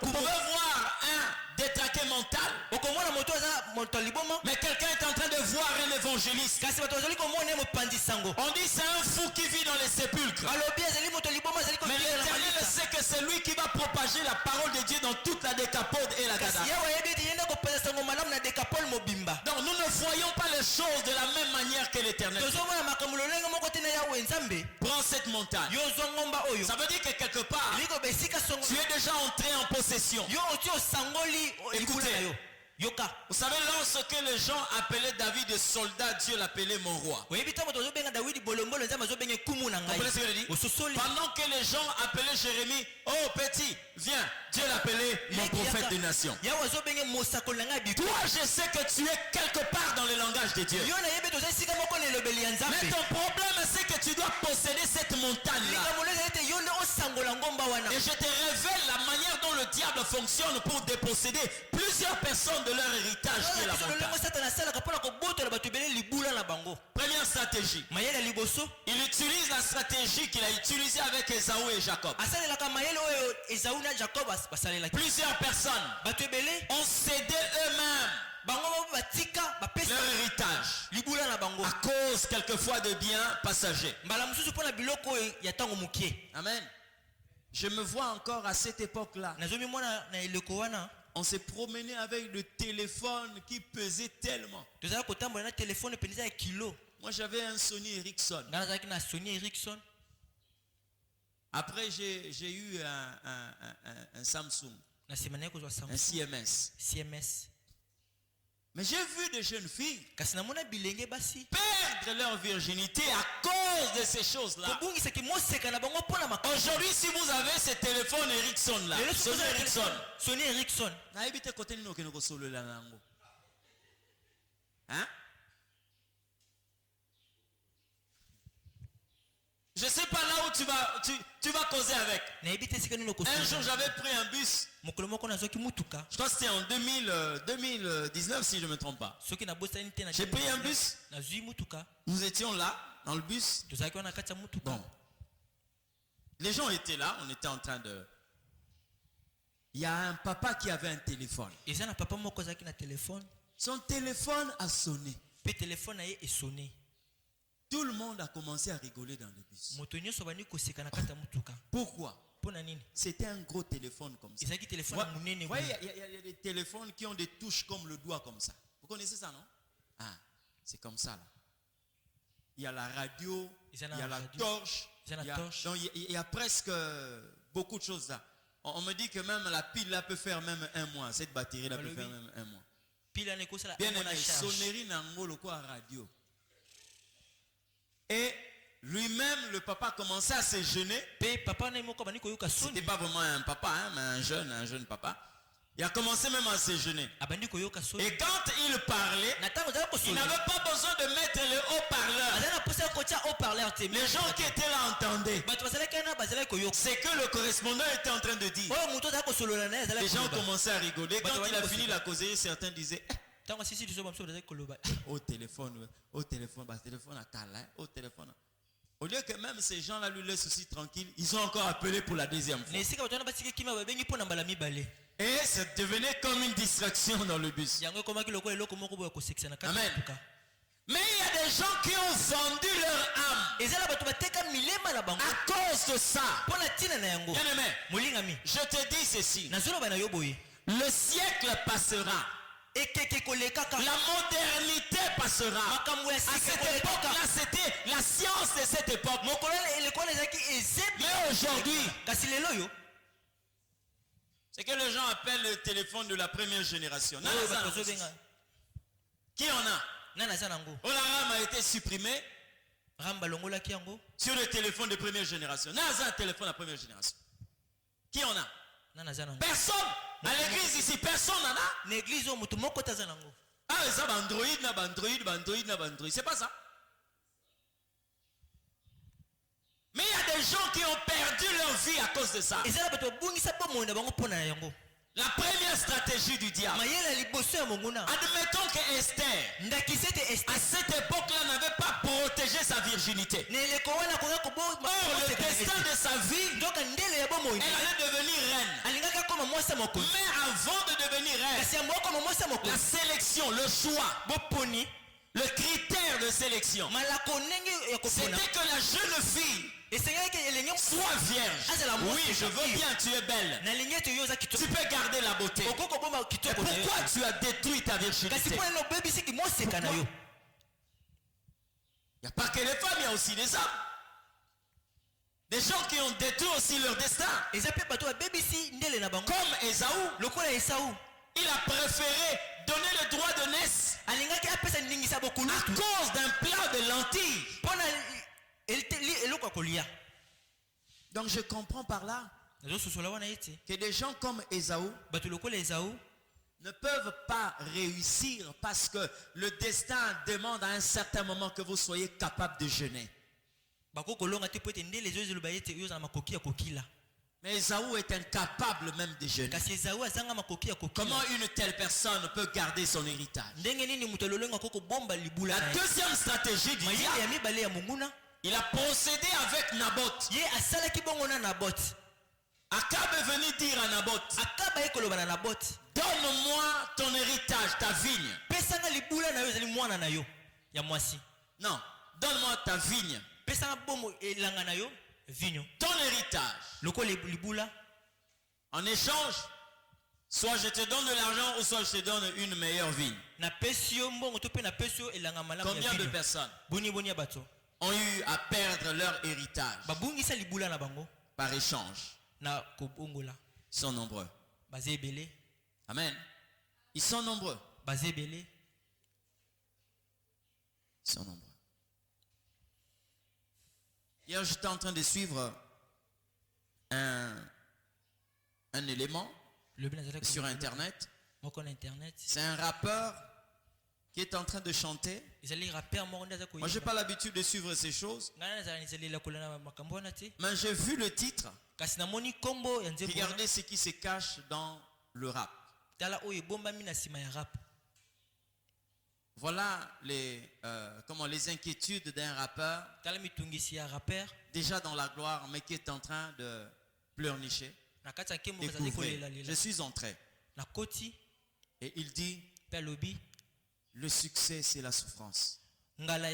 pouvez voir un détraqué mental. Mais quelqu'un est en train de voir un évangéliste. On dit c'est un fou qui vit dans les sépulcres. Mais l'Éternel sait que c'est lui qui va propager la parole de Dieu dans toute la Décapode et la Gada. Donc nous ne voyons pas les choses de la même manière que l'Éternel. Prends cette montagne. Ça veut dire que quelque part, tu es déjà entré en possession. Écoutez. Vous savez, lorsque les gens appelaient David de soldat, Dieu l'appelait mon roi. Vous comprenez ce que je dis? Pendant que les gens appelaient Jérémie, oh petit, viens, Dieu l'appelait mon prophète des nations. Toi, je sais que tu es quelque part dans le langage de Dieu. Mais ton problème, c'est que tu dois posséder cette montagne-là. Et je te révèle la manière dont le diable fonctionne pour déposséder plusieurs personnes de leur héritage qui est la montagne. Première stratégie. Il utilise la stratégie qu'il a utilisée avec Esaü et Jacob. Plusieurs personnes ont cédé eux-mêmes leur héritage à cause quelquefois de biens passagers. Amen. Je me vois encore à cette époque-là. On s'est promené avec le téléphone qui pesait tellement. Moi j'avais un Sony Ericsson. Après j'ai eu un Samsung, un CMS. Mais j'ai vu des jeunes filles perdre leur virginité à cause de ces choses-là. Aujourd'hui, si vous avez ce téléphone Ericsson là, Sony Ericsson, hein? Je sais pas là où tu vas causer avec. Un jour j'avais pris un bus. Je crois que c'était en 2019 si je ne me trompe pas. J'ai pris un bus. Nous étions là dans le bus. Bon. Les gens étaient là, on était en train de... Il y a un papa qui avait un téléphone. Son téléphone a sonné. Tout le monde a commencé à rigoler dans le bus. Pourquoi? C'était un gros téléphone comme ça. Vous voyez, il y a des téléphones qui ont des touches comme le doigt comme ça. Vous connaissez ça, non? Ah, c'est comme ça là. Il y a la radio, il y a la torche. Il y a presque beaucoup de choses là. On me dit que même la pile là peut faire même un mois. Cette batterie là peut faire même un mois. Bien aimé, sonnerie n'angolo quoi radio. Et lui-même, le papa commençait à se gêner. C'était pas vraiment un papa, hein, mais un jeune papa. Il a commencé même à se gêner. Et quand il parlait, il n'avait pas besoin de mettre le haut-parleur. Les gens qui étaient là entendaient. C'est que le correspondant était en train de dire. Les gens commençaient à rigoler. Quand il a fini la causerie, certains disaient... Au téléphone à Kala, au téléphone. Au lieu que même ces gens-là lui laissent aussi tranquille, ils ont encore appelé pour la deuxième fois. Et ça devenait comme une distraction dans le bus. Amen. Mais il y a des gens qui ont vendu leur âme à cause de ça. Bien-aimé, je te dis ceci. Le siècle passera. La modernité passera. À cette époque-là, c'était la science de cette époque. Mais aujourd'hui, c'est que les gens appellent le téléphone de la première génération. Qui en a? Olaram a été supprimé sur le téléphone de première génération. Naza, téléphone de la première génération. Qui en a? Personne. À l'église ici, personne n'en a. Ah, ça, Android. C'est pas ça. vie à cause de ça. La première stratégie du diable. Admettons que Esther, à cette époque-là, n'avait pas protégé sa virginité. Or, le destin de sa vie, elle allait devenir reine. Mais avant de devenir reine, la sélection, le choix, le critère de sélection, c'était que la jeune fille soit vierge. Oui, je veux bien, tu es belle. Tu peux garder la beauté. Mais pourquoi tu as détruit ta virginité? Il n'y a pas que les femmes, il y a aussi les hommes. Des gens qui ont détruit aussi leur destin. Comme Ésaü. Il a préféré donner le droit de naissance à cause d'un plat de lentilles. Donc je comprends par là que des gens comme Ésaü ne peuvent pas réussir parce que le destin demande à un certain moment que vous soyez capable de jeûner. Mais Ésaü est incapable même de jeûner. Comment une telle personne peut garder son héritage? La deuxième stratégie du diable, il a procédé avec Naboth. Akab est venu dire à Naboth, donne-moi ton héritage, ta vigne. Non, donne-moi ta vigne. Ton héritage. En échange, soit je te donne de l'argent ou soit je te donne une meilleure vigne. Combien de personnes ont eu à perdre leur héritage par échange? Ils sont nombreux. Amen. Ils sont nombreux. Ils sont nombreux. Hier, j'étais en train de suivre un élément sur Internet. C'est un rappeur qui est en train de chanter. Moi, je n'ai pas l'habitude de suivre ces choses. Mais j'ai vu le titre. Regardez ce qui se cache dans le rap. Voilà les inquiétudes d'un rappeur déjà dans la gloire mais qui est en train de pleurnicher. Je suis entré et il dit le succès c'est la souffrance, la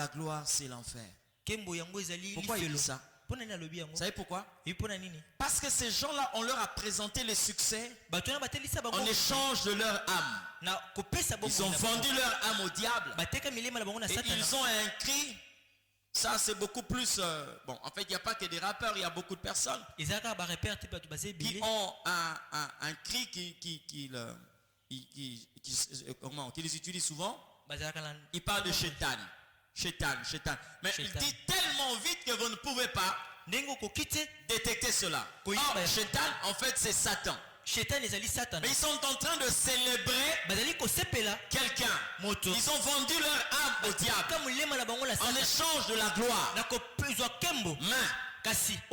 gloire c'est l'enfer. Pourquoi il dit ça? Vous savez pourquoi? Parce que ces gens-là, on leur a présenté le succès en échange de leur âme. Ils ont vendu leur âme au diable. Et ils ont un cri. Ça, c'est beaucoup plus... bon, en fait, il n'y a pas que des rappeurs, il y a beaucoup de personnes qui ont un cri qu'ils utilisent souvent. Ils parlent de Shaitan. Mais il dit tellement vite que vous ne pouvez pas détecter cela. Or, Shaitan, en fait, c'est Satan. Mais ils sont en train de célébrer quelqu'un. Ils ont vendu leur âme au diable en échange de la gloire. Mais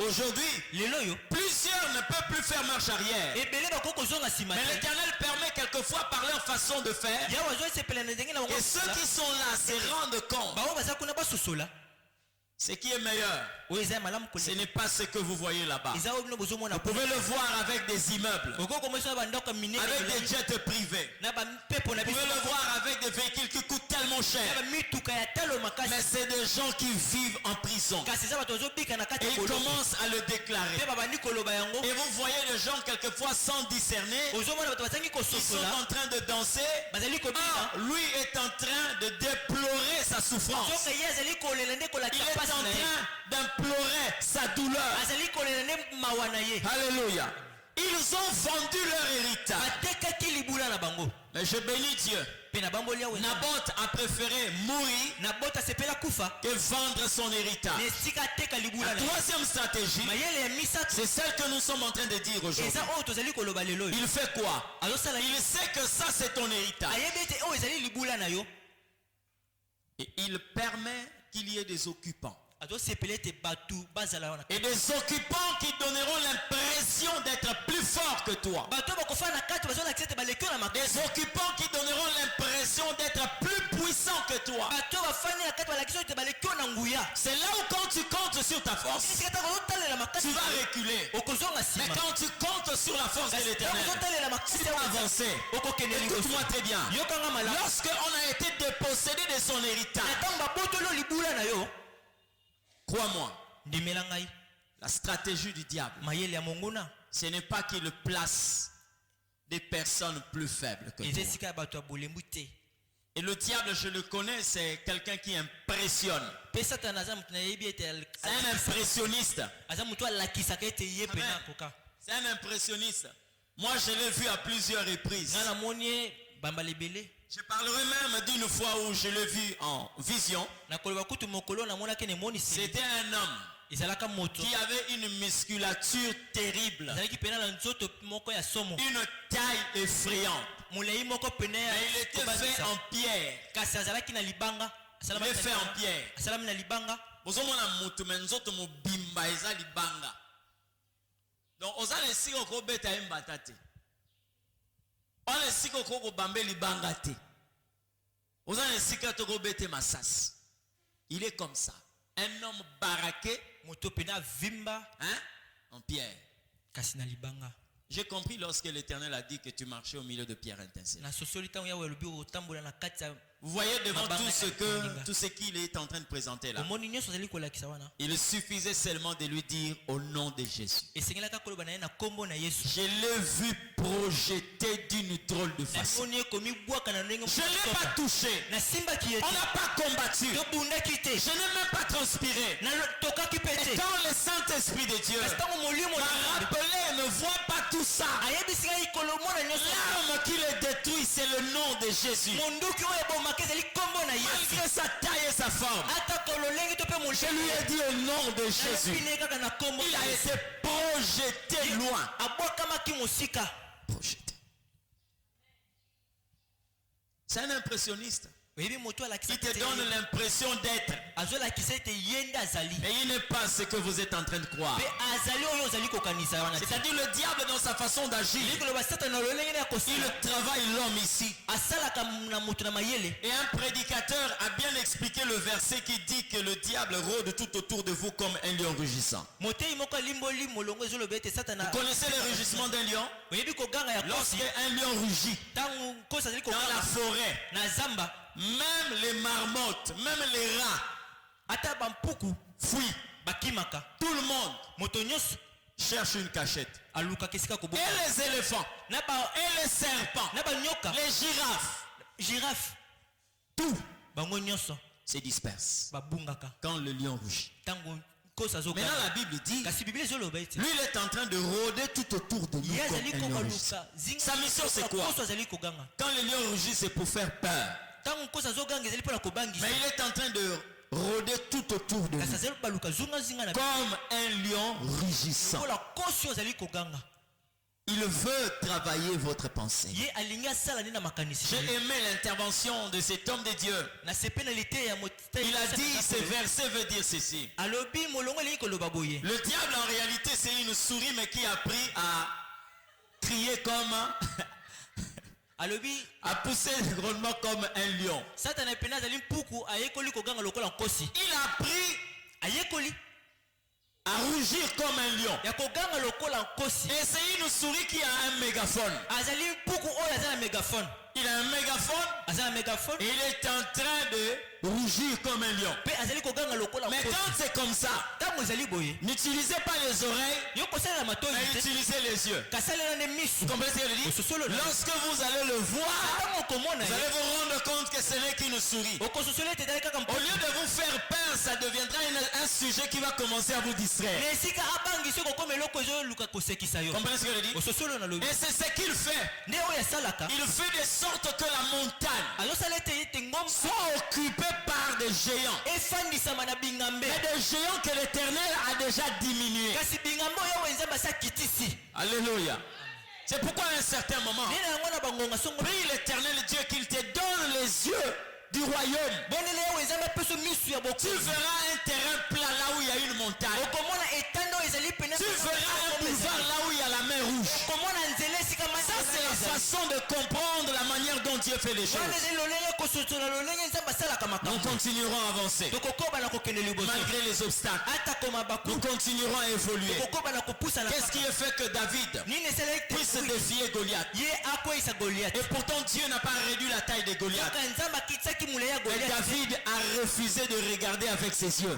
aujourd'hui, plusieurs ne peuvent plus faire marche arrière. Mais l'Éternel permet quelquefois par leur façon de faire et ceux qui sont là se rendent compte. Ce qui est meilleur, ce n'est pas ce que vous voyez là-bas. Vous pouvez le voir avec des immeubles, avec des jets privés. Vous pouvez le voir avec des véhicules qui coûtent tellement cher. Mais c'est des gens qui vivent en prison. Et ils commencent à le déclarer. Et vous voyez les gens quelquefois sans discerner. Ils sont en train de danser. Or, lui est en train de déplorer sa souffrance. Il est en train d'implorer sa douleur. Alléluia. Ils ont vendu leur héritage. Mais je bénis Dieu. Naboth a préféré mourir que vendre son héritage. La troisième stratégie, c'est celle que nous sommes en train de dire aujourd'hui. Il fait quoi? Il sait que ça c'est ton héritage. Et il permet qu'il y ait des occupants. Et des occupants qui donneront l'impression d'être plus forts que toi. Des occupants qui donneront l'impression d'être plus puissants que toi. C'est là où quand tu comptes sur ta force, tu vas reculer. Mais quand tu comptes sur la force de l'Éternel, tu vas avancer. Écoute-moi très bien. Lorsqu'on a été dépossédé de son héritage, crois-moi, la stratégie du diable, ce n'est pas qu'il place des personnes plus faibles que toi. Et le diable, je le connais, c'est quelqu'un qui impressionne. C'est un impressionniste. C'est un impressionniste. Moi, je l'ai vu à plusieurs reprises. Je parlerai même d'une fois où je l'ai vu en vision. C'était un homme qui avait une musculature terrible, une taille effrayante. Mais il était fait en pierre. Il est fait en pierre. Donc, on a les signes qu'on bête à imbatate. On a les signes qu'on bambe libangate. On a les signes qu'on bête massas. Il est comme ça. Un homme baraqué, hein, en pierre. J'ai compris lorsque l'Éternel a dit que tu marchais au milieu de pierres étincelantes. Vous voyez devant tout ce qu'il est en train de présenter là. Il suffisait seulement de lui dire au nom de Jésus. Je l'ai vu projeté d'une drôle de façon. Je ne l'ai pas touché. On n'a pas combattu. Je n'ai même pas transpiré. Et quand le Saint-Esprit de Dieu m'a rappelé, ne voit pas tout ça. L'arme qui le détruit, c'est le nom de Jésus. Malgré sa taille et sa forme, je lui ai dit au nom de Jésus. Il a été projeté loin. Projeté. C'est un impressionniste. Il te donne l'impression d'être. Et il n'est pas ce que vous êtes en train de croire. C'est-à-dire le diable dans sa façon d'agir. Il travaille l'homme ici. Et un prédicateur a bien expliqué le verset qui dit que le diable rôde tout autour de vous comme un lion rugissant. Vous connaissez le rugissement d'un lion? Lorsque un lion rugit dans la forêt, même les marmottes, même les rats fuient. Tout le monde cherche une cachette. Et les éléphants, et les serpents, les girafes, tout se disperse quand le lion rugit. Maintenant la Bible dit, lui il est en train de rôder tout autour de nous comme un lion rugissant. Sa mission c'est quoi? Quand le lion rugit, c'est pour faire peur. Mais il est en train de rôder tout autour de nous comme un lion rugissant. Il veut travailler votre pensée. J'ai aimé l'intervention de cet homme de Dieu. Il a dit, ce verset veut dire ceci. Le diable en réalité c'est une souris mais qui a appris à crier comme a poussé grandement comme un lion. Il a appris à rugir comme un lion. Et c'est une souris qui a un mégaphone. Il a un mégaphone. Et il est en train de rugir comme un lion. Mais quand c'est comme ça, n'utilisez pas les oreilles, mais utilisez les yeux. Vous comprenez ce que je dis? Lorsque vous allez le voir, vous allez vous rendre compte que ce n'est qu'une souris. Au lieu de vous faire peur, ça deviendra un sujet qui va commencer à vous distraire. Vous comprenez ce que je dis? Et c'est ce qu'il fait. Il fait de sorte que la montagne soit occupée par des géants. Mais des géants que l'Éternel a déjà diminués. Alléluia. C'est pourquoi à un certain moment, prie l'Éternel Dieu qu'il te donne les yeux du royaume. Tu verras un terrain plat façon de comprendre la manière dont Dieu fait les choses. Nous continuerons à avancer. Malgré les obstacles. Nous continuerons à évoluer. Qu'est-ce qui a fait que David puisse défier Goliath? Et pourtant Dieu n'a pas réduit la taille de Goliath. Et David a refusé de regarder avec ses yeux.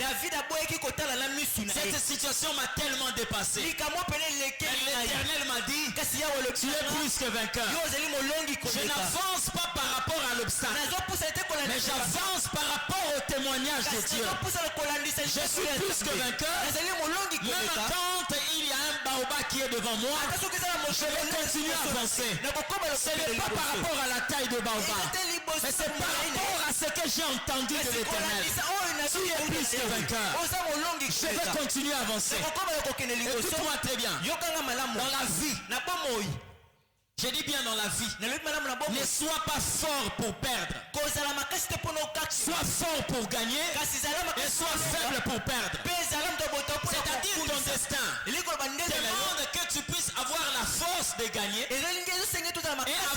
Cette situation m'a tellement dépassé. L'Éternel m'a dit, tu es plus que vainqueur. Je n'avance pas par rapport à l'obstacle, mais j'avance par rapport au témoignage de Dieu. Je suis plus que vainqueur. Même quand il y a un baobab qui est devant moi, je vais continuer à avancer. Ce n'est pas par rapport à la taille de baobab, mais c'est par rapport à ce que j'ai entendu de l'Éternel. Tu es plus que vainqueur. Je vais continuer à avancer. Écoute-moi très bien. Dans la vie, je dis bien dans la vie, ne sois pas fort pour perdre. Sois fort pour gagner et sois faible pour perdre. C'est-à-dire ton destin demande que tu puisses avoir la force de gagner et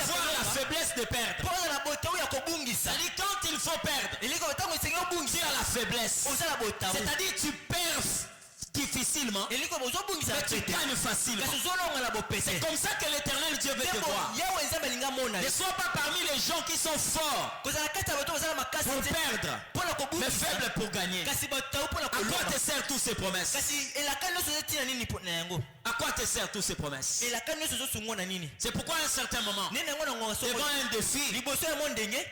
avoir la faiblesse de perdre. C'est-à-dire quand il faut perdre, tu as la faiblesse. C'est-à-dire tu perds difficilement, mais tu gagnes facilement. C'est comme ça que l'Éternel Dieu veut te voir. Ne sois pas parmi les gens qui sont forts pour perdre, mais faibles pour gagner. À quoi te servent toutes ces promesses? À quoi te servent toutes ces promesses? C'est pourquoi à un certain moment, devant un défi,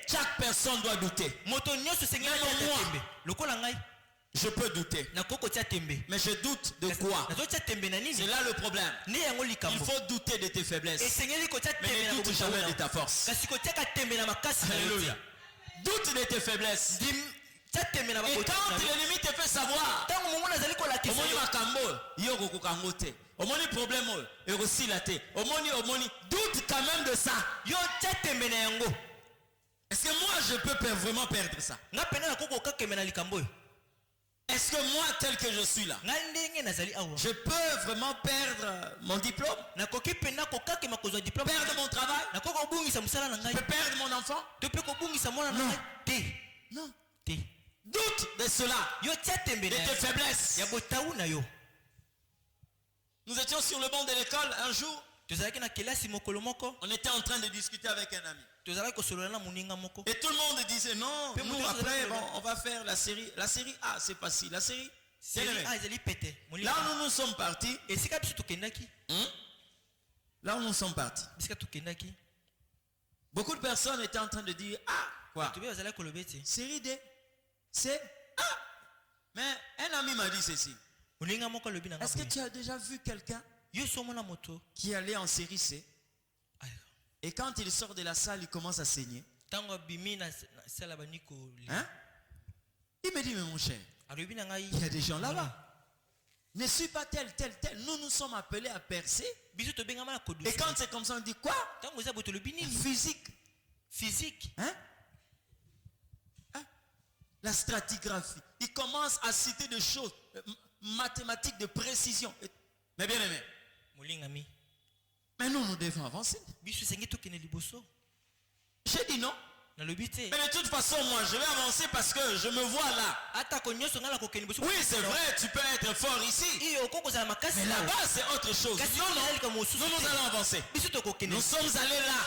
chaque personne doit douter. Même moi, je peux douter. Mais je doute de quoi? C'est là le problème. Il faut douter de tes faiblesses, mais ne doute jamais de ta force. Alléluia. Doute de tes faiblesses. Et quand l'ennemi te fait savoir, doute quand même de ça. Est-ce que moi je peux vraiment perdre ça? Est-ce que moi, tel que je suis là, je peux vraiment perdre mon diplôme? Perdre mon travail? Je peux perdre mon enfant? Non. Doute de cela, de tes faiblesses. Nous étions sur le banc de l'école un jour. On était en train de discuter avec un ami. Et tout le monde disait non, nous après on va faire la série. La série A, c'est facile. La série là où nous sommes partis. Là où nous sommes partis. Beaucoup de personnes étaient en train de dire quoi? Série D. C'est mais un ami m'a dit ceci. Est-ce que tu as déjà vu quelqu'un qui allait en série C et quand il sort de la salle, il commence à saigner? Il me dit, mais mon cher, il y a des gens là-bas. Ne suis pas tel. Nous sommes appelés à percer. Et quand c'est comme ça, on dit quoi? Physique. La stratigraphie. Il commence à citer des choses mathématiques de précision. Mais bien aimé, mais nous devons avancer. J'ai dit non. Mais de toute façon, moi, je vais avancer parce que je me vois là. Oui, c'est vrai, tu peux être fort ici. Mais là-bas, c'est autre chose. Non, nous allons avancer. Nous sommes allés là.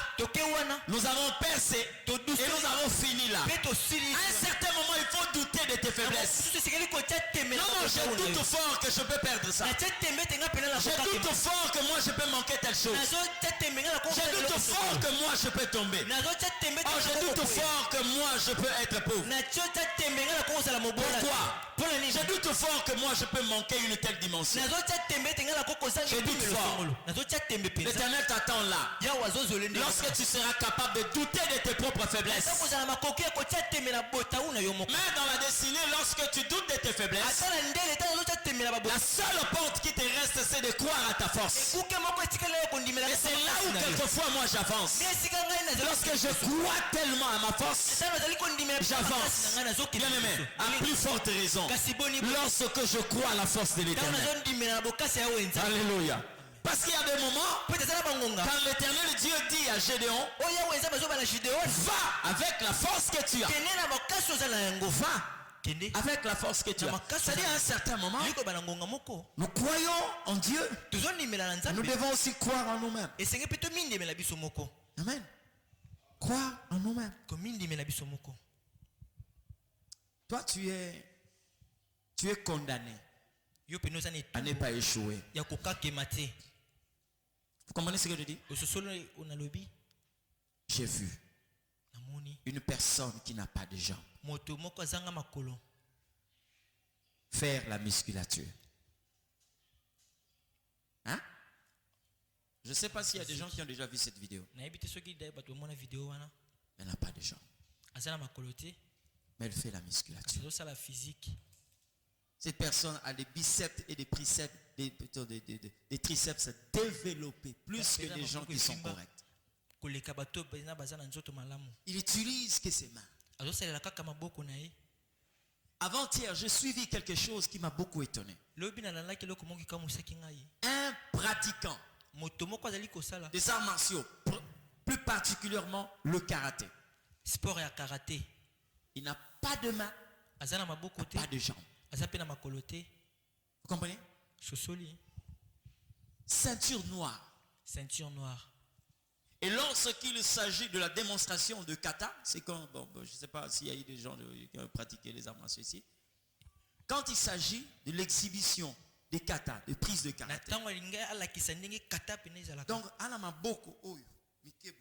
Nous avons percé. Et nous avons fini là. À un certain moment, il faut douter de tes faiblesses. Non, je doute fort que je peux perdre ça. Je doute fort que moi, je peux manquer telle chose. Je doute fort que moi, je peux tomber. Je doute fort que moi je peux être pauvre. Pourquoi? Je doute fort que moi je peux manquer une telle dimension. Je doute fort. L'Éternel t'attend là. Lorsque tu seras capable de douter de tes propres faiblesses. Mais dans la destinée, lorsque tu doutes de tes faiblesses, la seule porte qui te reste, c'est de croire à ta force. Et c'est là où quelquefois moi j'avance. Lorsque je crois tellement à ma force, j'avance. Bien aimé, à plus forte raison, lorsque je crois à la force de l'Éternel. Alléluia. Parce qu'il y a des moments, quand l'Éternel Dieu dit à Gédéon, va avec la force que tu as. Va avec la force que tu as. C'est-à-dire à un certain moment, nous croyons en Dieu. Nous devons aussi croire en nous-mêmes. Amen. Croire en nous-mêmes. Toi, tu es condamné à ne pas échouer. Vous comprenez ce que je dis? J'ai vu une personne qui n'a pas de jambes faire la musculature. Hein? Je ne sais pas s'il y a des gens qui ont déjà vu cette vidéo. Mais elle n'a pas de jambes. Mais elle fait la musculature. Cette personne a des biceps et des triceps, des triceps développés plus que les gens qui sont corrects. Il utilise que ses mains. Avant-hier, j'ai suivi quelque chose qui m'a beaucoup étonné. Un pratiquant des arts martiaux, plus particulièrement le karaté. Sport et karaté. Il n'a pas de main, pas de jambes. Vous comprenez? Ceinture noire. Ceinture noire. Et lorsqu'il s'agit de la démonstration de kata, c'est quand, je ne sais pas s'il y a eu des gens qui ont pratiqué les arts martiaux ici. Quand il s'agit de l'exhibition des kata, de prise de karaté. Donc, ala maboko oyo mikebo.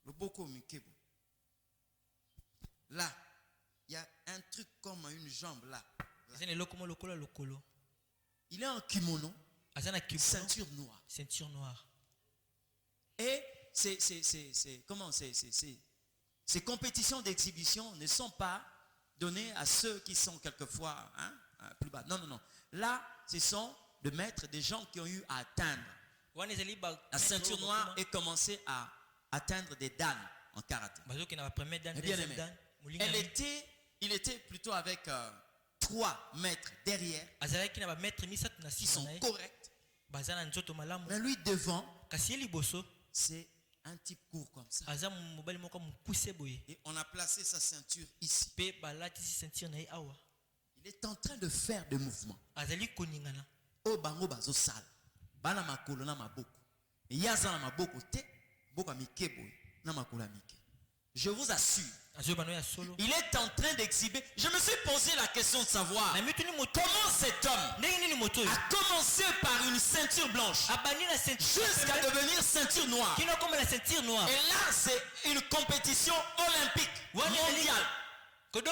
Le boko mikebo. Là, il y a un truc comme une jambe là. Il est en kimono. Ceinture noire. Ceinture noire. Et ces compétitions d'exhibition ne sont pas données à ceux qui sont quelquefois plus bas. Non, non, non. Là, ce sont de mettre des gens qui ont eu à atteindre la ceinture noire et commencer à atteindre des dan en karaté. Bien aimé. Il était plutôt avec 3 mètres derrière qui sont corrects. Mais lui devant, c'est un type court comme ça. Et on a placé sa ceinture ici. Il est en train de faire des mouvements. Oh bango bazo sal. Bana makolo na maboko. Yaza na maboko te. Boka mikebo na makolo mike. Je vous assure. Il est en train d'exhiber. Je me suis posé la question de savoir comment cet homme a commencé par une ceinture blanche jusqu'à devenir ceinture noire. Et là, c'est une compétition olympique mondiale. Vous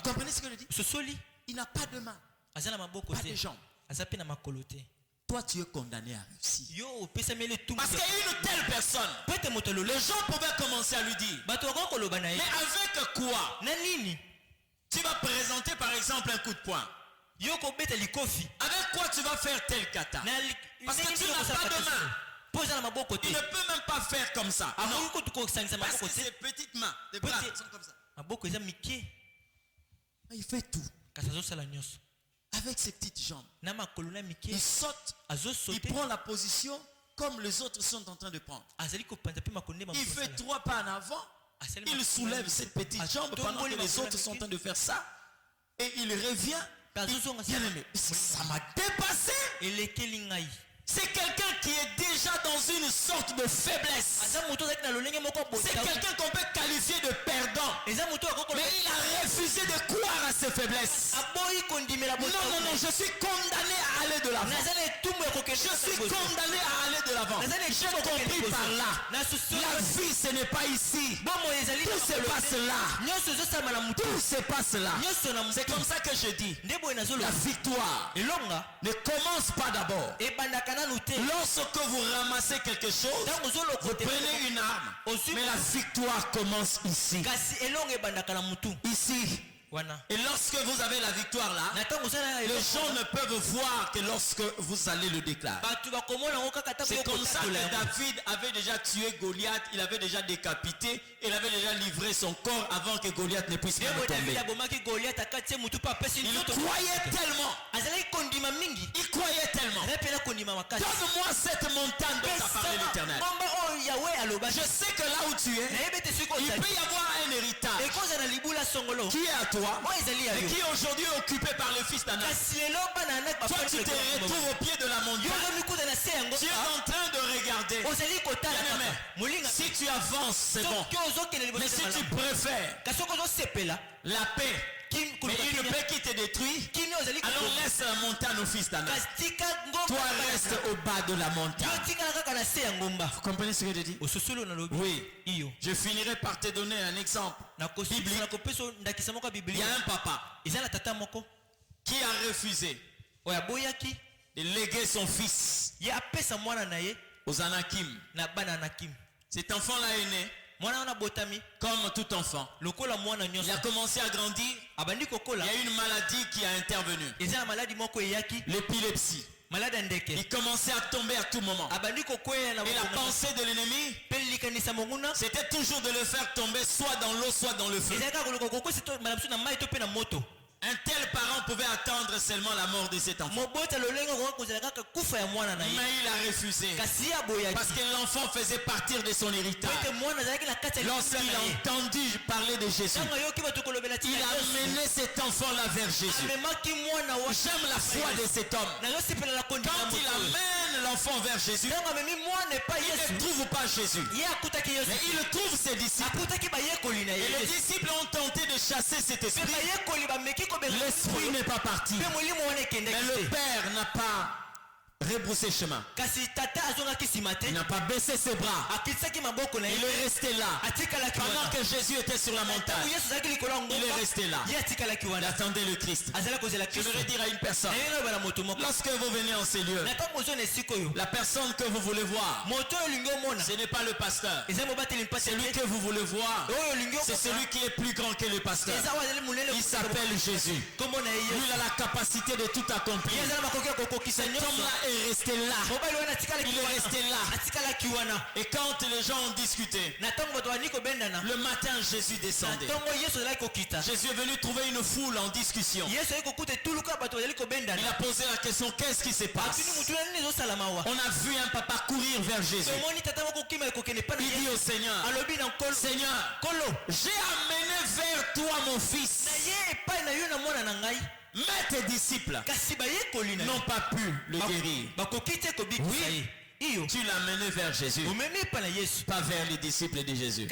comprenez ce que je dis? Il n'a pas de main, pas de jambes. Toi, tu es condamné à réussir. Parce qu'il y a une telle personne, les gens pouvaient commencer à lui dire, mais avec quoi tu vas présenter par exemple un coup de poing? Avec quoi tu vas faire tel kata? Parce que tu n'as pas de main. Il ne peut même pas faire comme ça. Non. Parce que ses petites mains, des bras sont comme ça. Il fait tout. Avec ses petites jambes. Il saute. Il prend la position comme les autres sont en train de prendre. Il fait 3 pas en avant. Il soulève ses petites jambes pendant que les autres sont en train de faire ça. Et il revient. Bien aimé, ça m'a dépassé. C'est quelqu'un qui est déjà dans une sorte de faiblesse. C'est quelqu'un qu'on peut qualifier de perdant. Mais il a refusé de croire à ses faiblesses. Non, non, je suis condamné à aller de l'avant. Je suis condamné à aller de l'avant. J'ai compris par là. La vie, ce n'est pas ici. Tout se passe là. Tout se passe là. C'est comme ça que je dis. La victoire ne commence pas d'abord. Lorsque vous ramassez quelque chose, vous prenez une arme. Mais la victoire commence ici. Ici, Et lorsque vous avez la victoire là, les gens ne peuvent voir que lorsque vous allez le déclarer. C'est comme ça que David avait déjà tué Goliath, il avait déjà décapité, il avait déjà livré son corps avant que Goliath ne puisse même tomber. Il croyait tellement. Il croyait tellement. Donne-moi cette montagne dont a parlé l'Éternel. Je sais que là où tu es, il peut y avoir un héritage qui est à toi et qui est aujourd'hui occupé par le fils d'Anak. Toi tu te retrouves au pied de la montagne. Tu es en train de regarder. Bien-aimé, si tu avances c'est bon. Mais si tu préfères la paix, mais une paix qui te détruit, alors laisse la montagne au fils d'Anak. Toi reste au bas de la montagne. Vous comprenez ce que je dis? Oui. Je finirai par te donner un exemple biblique. Il y a un papa qui a refusé de léguer son fils aux Anakim. Cet enfant-là est né comme tout enfant. Il a commencé à grandir. Il y a une maladie qui a intervenu, l'épilepsie. Il commençait à tomber à tout moment. Et la pensée de l'ennemi, c'était toujours de le faire tomber soit dans l'eau, soit dans le feu. Un tel parent pouvait attendre seulement la mort de cet enfant. Mais il a refusé. Parce que l'enfant faisait partir de son héritage. Lorsqu'il a entendu parler de Jésus, il a mené cet enfant-là vers Jésus. J'aime la foi de cet homme. Quand il amène l'enfant vers Jésus, il ne trouve pas Jésus, mais il trouve ses disciples. Et les disciples ont tenté de chasser cet esprit. L'esprit n'est pas parti, mais le Père n'a pas rebroussé chemin. Il n'a pas baissé ses bras. Il est resté là. Pendant que Jésus était sur la montagne, il est resté là. Il attendait le Christ. Je voudrais dire à une personne, lorsque vous venez en ces lieux, la personne que vous voulez voir, ce n'est pas le pasteur. Celui que vous voulez voir, c'est celui qui est plus grand que le pasteur. Il s'appelle Jésus. Lui, il a la capacité de tout accomplir. Cet homme-là est resté là. Il est resté là. Et quand les gens ont discuté, le matin Jésus descendait. Jésus est venu trouver une foule en discussion. Il a posé la question, qu'est-ce qui se passe? On a vu un papa courir vers Jésus. Il dit au Seigneur, Seigneur, j'ai amené vers toi mon fils. Mais tes disciples n'ont pas pu le guérir. Oui, tu l'as mené vers Jésus, pas vers les disciples de Jésus.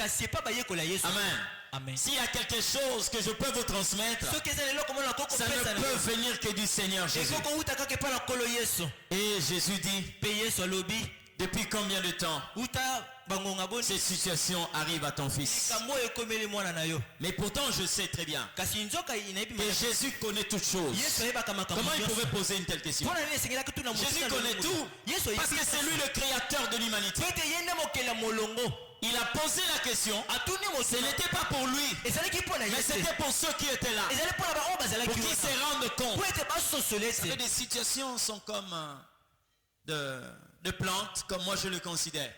Amen. S'il y a quelque chose que je peux vous transmettre, ça ne peut venir que du Seigneur Jésus. Et Jésus dit, depuis combien de temps cette situation arrive à ton fils? Mais pourtant je sais très bien que Jésus connaît toutes choses. Comment il pouvait poser une telle question? Jésus connaît tout, parce que c'est lui le créateur de l'humanité. Il a posé la question, ce n'était pas pour lui, mais c'était pour ceux qui étaient là, pour qu'ils se rendent compte que des situations sont comme de plantes, comme moi je le considère.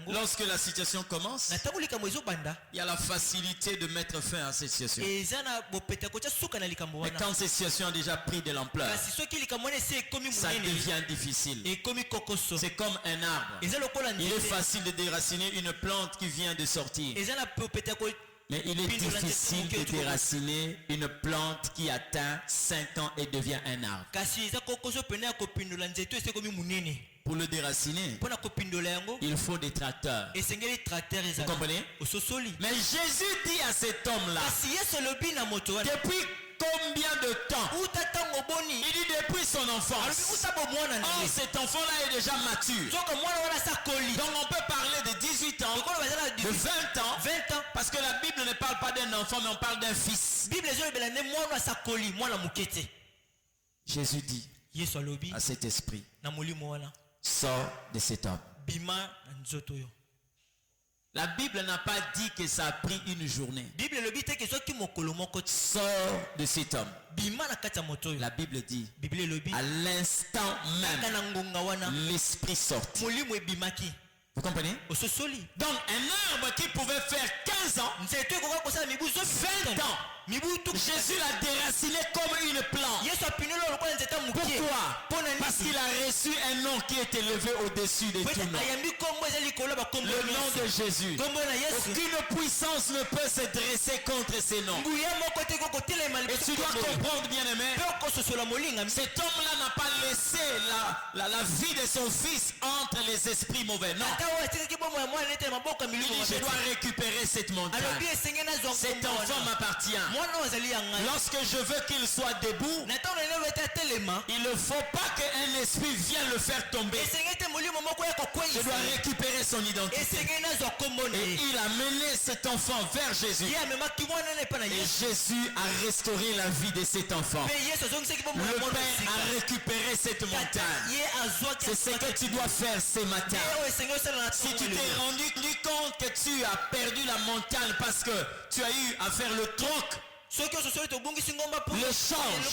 Lorsque la situation commence, il y a la facilité de mettre fin à cette situation. Mais quand cette situation a déjà pris de l'ampleur, ça devient difficile. C'est comme un arbre. Il est facile de déraciner une plante qui vient de sortir, mais il est difficile de déraciner une plante qui atteint 5 ans et devient un arbre. Pour le déraciner, il faut des tracteurs. Vous comprenez? Mais Jésus dit à cet homme-là, depuis combien de temps? Il dit depuis son enfance. Or cet enfant-là est déjà mature. Donc on peut parler de 18 ans, de 20 ans, parce que la Bible ne parle pas d'un enfant, mais on parle d'un fils. Jésus dit à cet esprit, sors de cet homme. La Bible n'a pas dit que ça a pris une journée. Sors de cet homme. La Bible dit, à l'instant même, l'esprit sort. Vous comprenez? Donc un arbre qui pouvait faire 15 ans, 20 ans, Jésus l'a déraciné comme une plante. Pourquoi? Parce qu'il a reçu un nom qui est élevé au-dessus de tout nom. Le nom de Jésus. Aucune puissance ne peut se dresser contre ces noms. Et tu dois comprendre, bien-aimé, cet homme-là n'a pas laissé la vie de son fils entre les esprits mauvais. Non. Il dit, je dois récupérer cette montagne. Cet enfant m'appartient. Lorsque je veux qu'il soit debout, il ne faut pas qu'un esprit vienne le faire tomber. Je dois récupérer son identité. Et il a mené cet enfant vers Jésus. Et Jésus a restauré la vie de cet enfant. Le Père a récupéré cette montagne. C'est ce que tu dois faire ce matin. Si tu t'es rendu compte que tu as perdu la montagne parce que tu as eu à faire le troc, le change,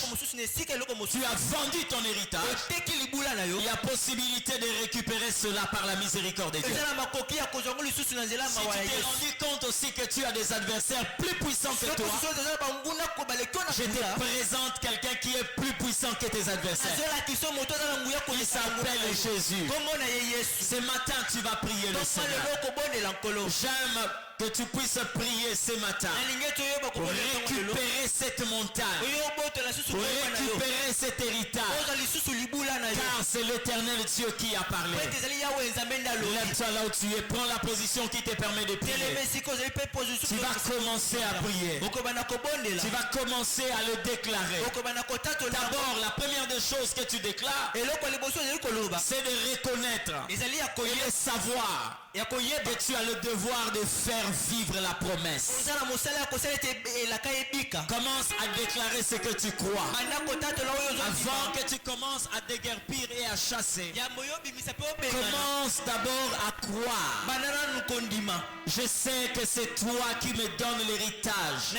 tu as vendu ton héritage, il y a possibilité de récupérer cela par la miséricorde de Dieu. Si tu t'es rendu compte aussi que tu as des adversaires plus puissants que toi, je te présente quelqu'un qui est plus puissant que tes adversaires. Il s'appelle Jésus. Ce matin tu vas prier le Seigneur. J'aime que tu puisses prier ce matin pour récupérer cette montagne, pour récupérer cet héritage, car c'est l'Éternel Dieu qui a parlé. Lève-toi là où tu es, prends la position qui te permet de prier. Tu vas commencer à prier, tu vas commencer à le déclarer. D'abord, la première des choses que tu déclares, c'est de reconnaître et de savoir que tu as le devoir de faire vivre la promesse. Commence à déclarer ce que tu crois. Avant que tu commences à déguerpir et à chasser, commence d'abord à croire. Je sais que c'est toi qui me donnes l'héritage.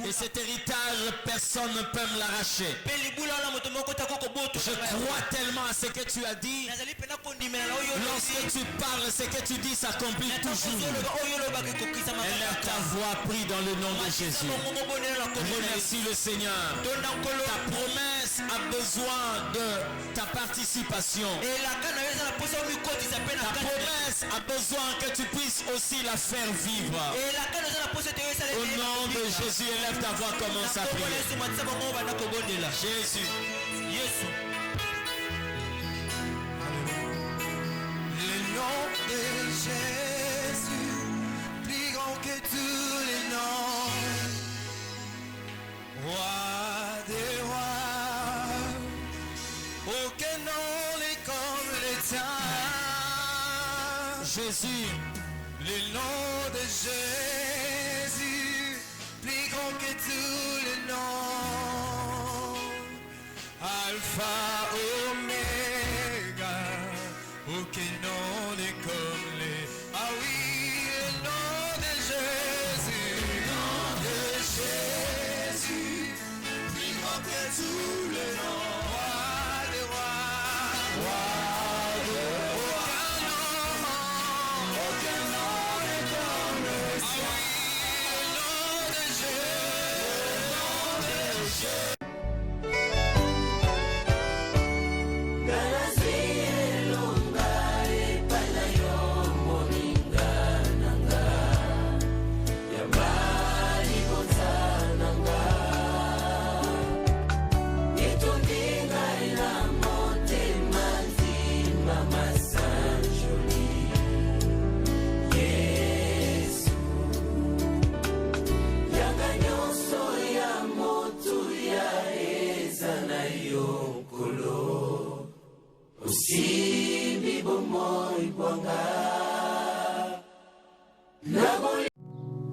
Et cet héritage, personne ne peut me l'arracher. Je crois tellement à ce que tu as dit. Lorsque tu parles, ce que tu dis s'accomplit toujours. Élève ta voix, prie dans le nom de Jésus. Remercie le Seigneur. Ta promesse a besoin de ta participation. Ta promesse a besoin que tu puisses aussi la faire vivre. Au nom de Jésus, élève ta voix, commence à prier. Jésus. Le nom de Jésus, plus grand que tous les noms. Roi des rois, aucun nom n'est comme le tien. Jésus. Le nom de Jésus, plus grand que tous les noms. Alpha, Oméga, aucun nom n'est comme les... Ah oui, le nom de Jésus, plus grand que tous les noms. Roi des rois, aucun nom n'est comme le sien. Ah oui, le nom de Jésus.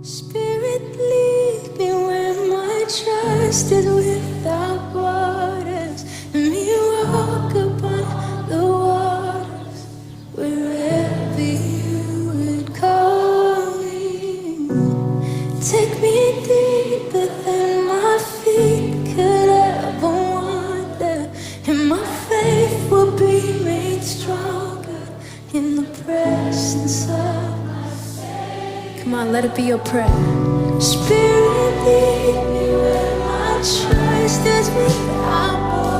Spirit, lead me where my trust is without borders. Let me walk upon the waters wherever you will. be your prayer. Spirit, lead me where my trust is without borders.